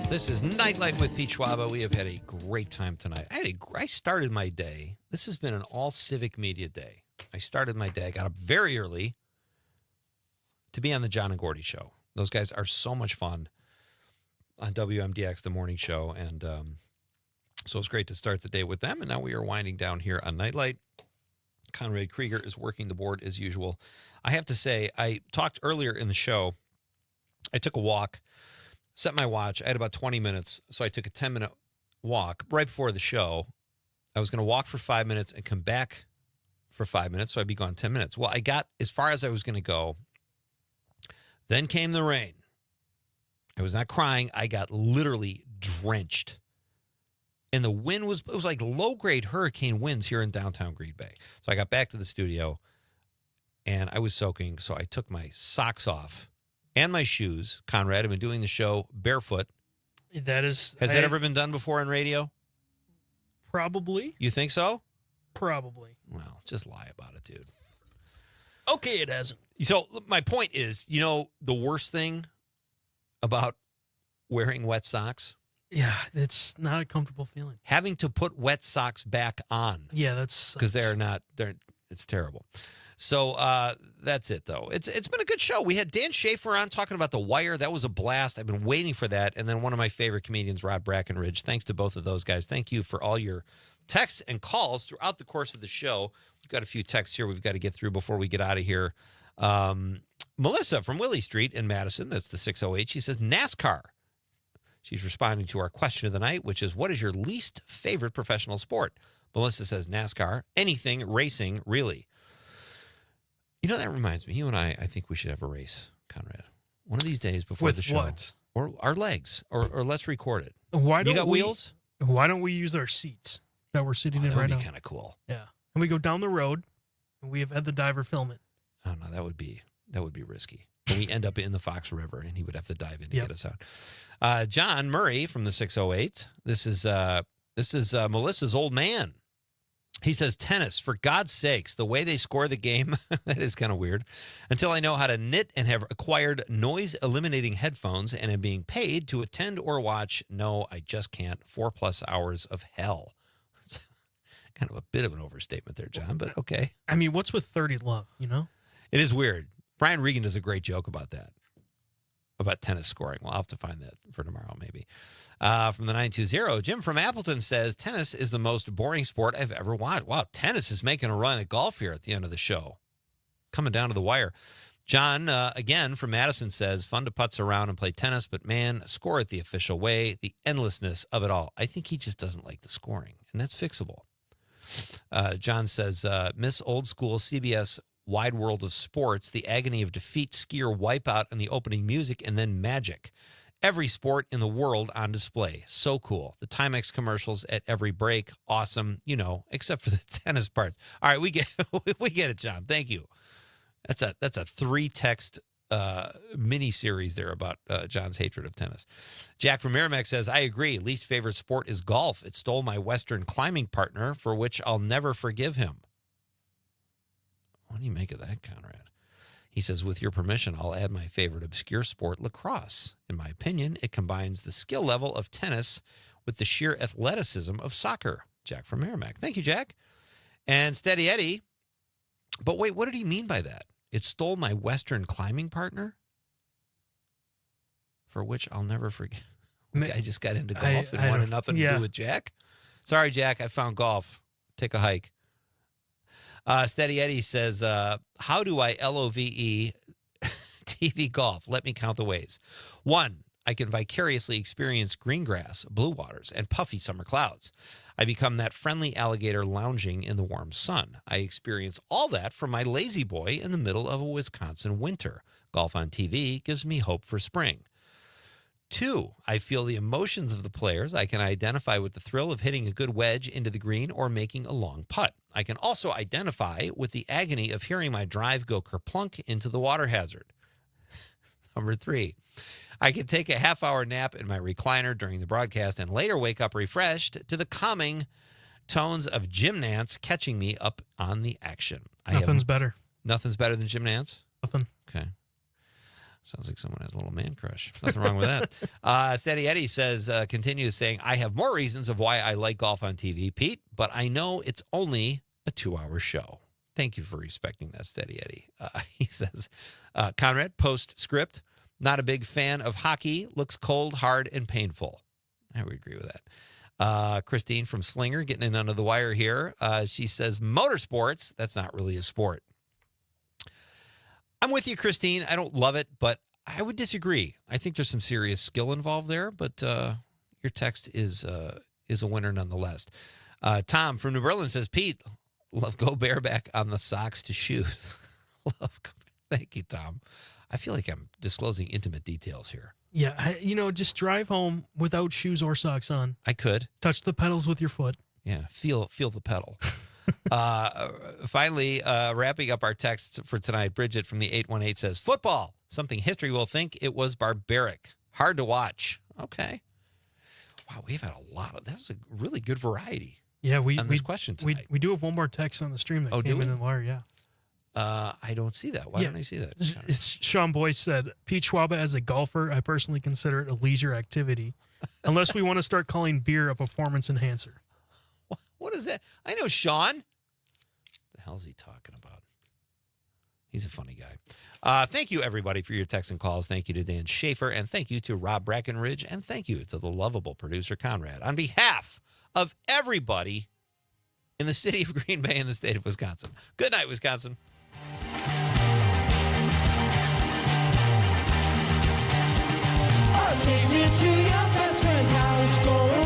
This is Nite Lite with Pete Schwaba. We have had a great time tonight. I started my day. This has been an all Civic Media day. I started my day. I got up very early to be on the John and Gordy show. Those guys are so much fun on WMDX, the morning show. And so it's great to start the day with them. And now we are winding down here on Nite Lite. Conrad Krieger is working the board as usual. I have to say, I talked earlier in the show. I took a walk, set my watch. I had about 20 minutes, so I took a 10-minute walk right before the show. I was going to walk for 5 minutes and come back for 5 minutes, so I'd be gone 10 minutes. Well, I got as far as I was going to go. Then came the rain. I was not crying. I got literally drenched. And the wind was like low-grade hurricane winds here in downtown Green Bay. So I got back to the studio, and I was soaking, so I took my socks off and my shoes. Conrad, I've been doing the show barefoot. Has that ever been done before on radio? Probably. You think so? Probably. Well, just lie about it, dude. Okay, it hasn't. So my point is, the worst thing about wearing wet socks? Yeah, it's not a comfortable feeling. Having to put wet socks back on. Yeah, that's because it's terrible. So that's it, though. It's been a good show. We had Dan Schaefer on talking about The Wire. That was a blast. I've been waiting for that. And then one of my favorite comedians, Rod Brackenridge. Thanks to both of those guys. Thank you for all your texts and calls throughout the course of the show. We've got a few texts here we've got to get through before we get out of here. Melissa from Willie Street in Madison, that's the 608. She says, NASCAR. She's responding to our question of the night, which is, what is your least favorite professional sport? Melissa says NASCAR. Anything racing, really. That reminds me. You and I think we should have a race, Conrad. One of these days before the show. What? Or our legs. Or let's record it. You got wheels? Why don't we use our seats that we're sitting in right now? That would be kind of cool. Yeah. And we go down the road, and we have had the diver film it. Oh, no, that would be risky. And we end up in the Fox River, and he would have to dive in to get us out. John Murray from the 608. This is Melissa's old man. He says, tennis, for God's sakes, the way they score the game, that is kind of weird. Until I know how to knit and have acquired noise-eliminating headphones and am being paid to attend or watch, no, I just can't. 4+ hours of hell. It's kind of a bit of an overstatement there, John, but okay. I mean, what's with 30 love, It is weird. Brian Regan does a great joke about that, about tennis scoring. Well, I'll have to find that for tomorrow, maybe. From the 920, Jim from Appleton says, tennis is the most boring sport I've ever watched. Wow, tennis is making a run at golf here at the end of the show. Coming down to the wire. John, again, from Madison says, fun to putz around and play tennis, but man, score it the official way, the endlessness of it all. I think he just doesn't like the scoring, and that's fixable. John says, miss old school CBS Wide World of Sports, the agony of defeat, skier wipeout, and the opening music, and then magic. Every sport in the world on display. So cool. The Timex commercials at every break. Awesome. Except for the tennis parts. All right, we get it, John. Thank you. That's a 3-text mini series there about John's hatred of tennis. Jack from Merrimack says, I agree. Least favorite sport is golf. It stole my Western climbing partner, for which I'll never forgive him. What do you make of that, Conrad? He says, with your permission, I'll add my favorite obscure sport, lacrosse. In my opinion, it combines the skill level of tennis with the sheer athleticism of soccer. Jack from Merrimack. Thank you, Jack. And Steady Eddie. But wait, what did he mean by that? It stole my Western climbing partner? For which I'll never forget. I just got into golf and wanted nothing to do with Jack. Sorry, Jack, I found golf. Take a hike. Steady Eddie says, how do I LOVE TV golf? Let me count the ways. 1, I can vicariously experience green grass, blue waters, and puffy summer clouds. I become that friendly alligator lounging in the warm sun. I experience all that from my lazy boy in the middle of a Wisconsin winter. Golf on TV gives me hope for spring. 2, I feel the emotions of the players. I can identify with the thrill of hitting a good wedge into the green or making a long putt. I can also identify with the agony of hearing my drive go kerplunk into the water hazard. Number 3, I can take a half-hour nap in my recliner during the broadcast and later wake up refreshed to the calming tones of Jim Nantz catching me up on the action. Nothing's better. Nothing's better than Jim Nantz? Nothing. Okay. Sounds like someone has a little man crush. Nothing wrong with that. Steady Eddie says, continues saying, I have more reasons of why I like golf on TV, Pete, but I know it's only a 2-hour show. Thank you for respecting that, Steady Eddie. He says, Conrad, postscript, not a big fan of hockey. Looks cold, hard, and painful. I would agree with that. Christine from Slinger getting in under the wire here. She says, motorsports, that's not really a sport. I'm with you, Christine. I don't love it, but I would disagree. I think there's some serious skill involved there, but your text is a winner nonetheless. Tom from New Berlin says, Pete, love go bareback on the socks to shoes. Thank you, Tom. I feel like I'm disclosing intimate details here. Yeah, just drive home without shoes or socks on. I could. Touch the pedals with your foot. Yeah, feel the pedal. Finally, wrapping up our texts for tonight, Bridget from the 818 says, football, something history will think it was barbaric. Hard to watch. Okay. Wow, we've had a lot of, that's a really good variety. Yeah, on this question tonight. We do have one more text on the stream that came in the wire, yeah. I don't see that. Why don't I see that? It's Sean Boyce said, Pete Schwaba as a golfer, I personally consider it a leisure activity, unless we want to start calling beer a performance enhancer. What is that? I know Sean. What the hell's he talking about? He's a funny guy. Thank you, everybody, for your texts and calls. Thank you to Dan Schaefer, and thank you to Rob Brackenridge, and thank you to the lovable producer, Conrad. On behalf of everybody in the city of Green Bay and the state of Wisconsin. Good night, Wisconsin. I'll take you to your best friend's house. Go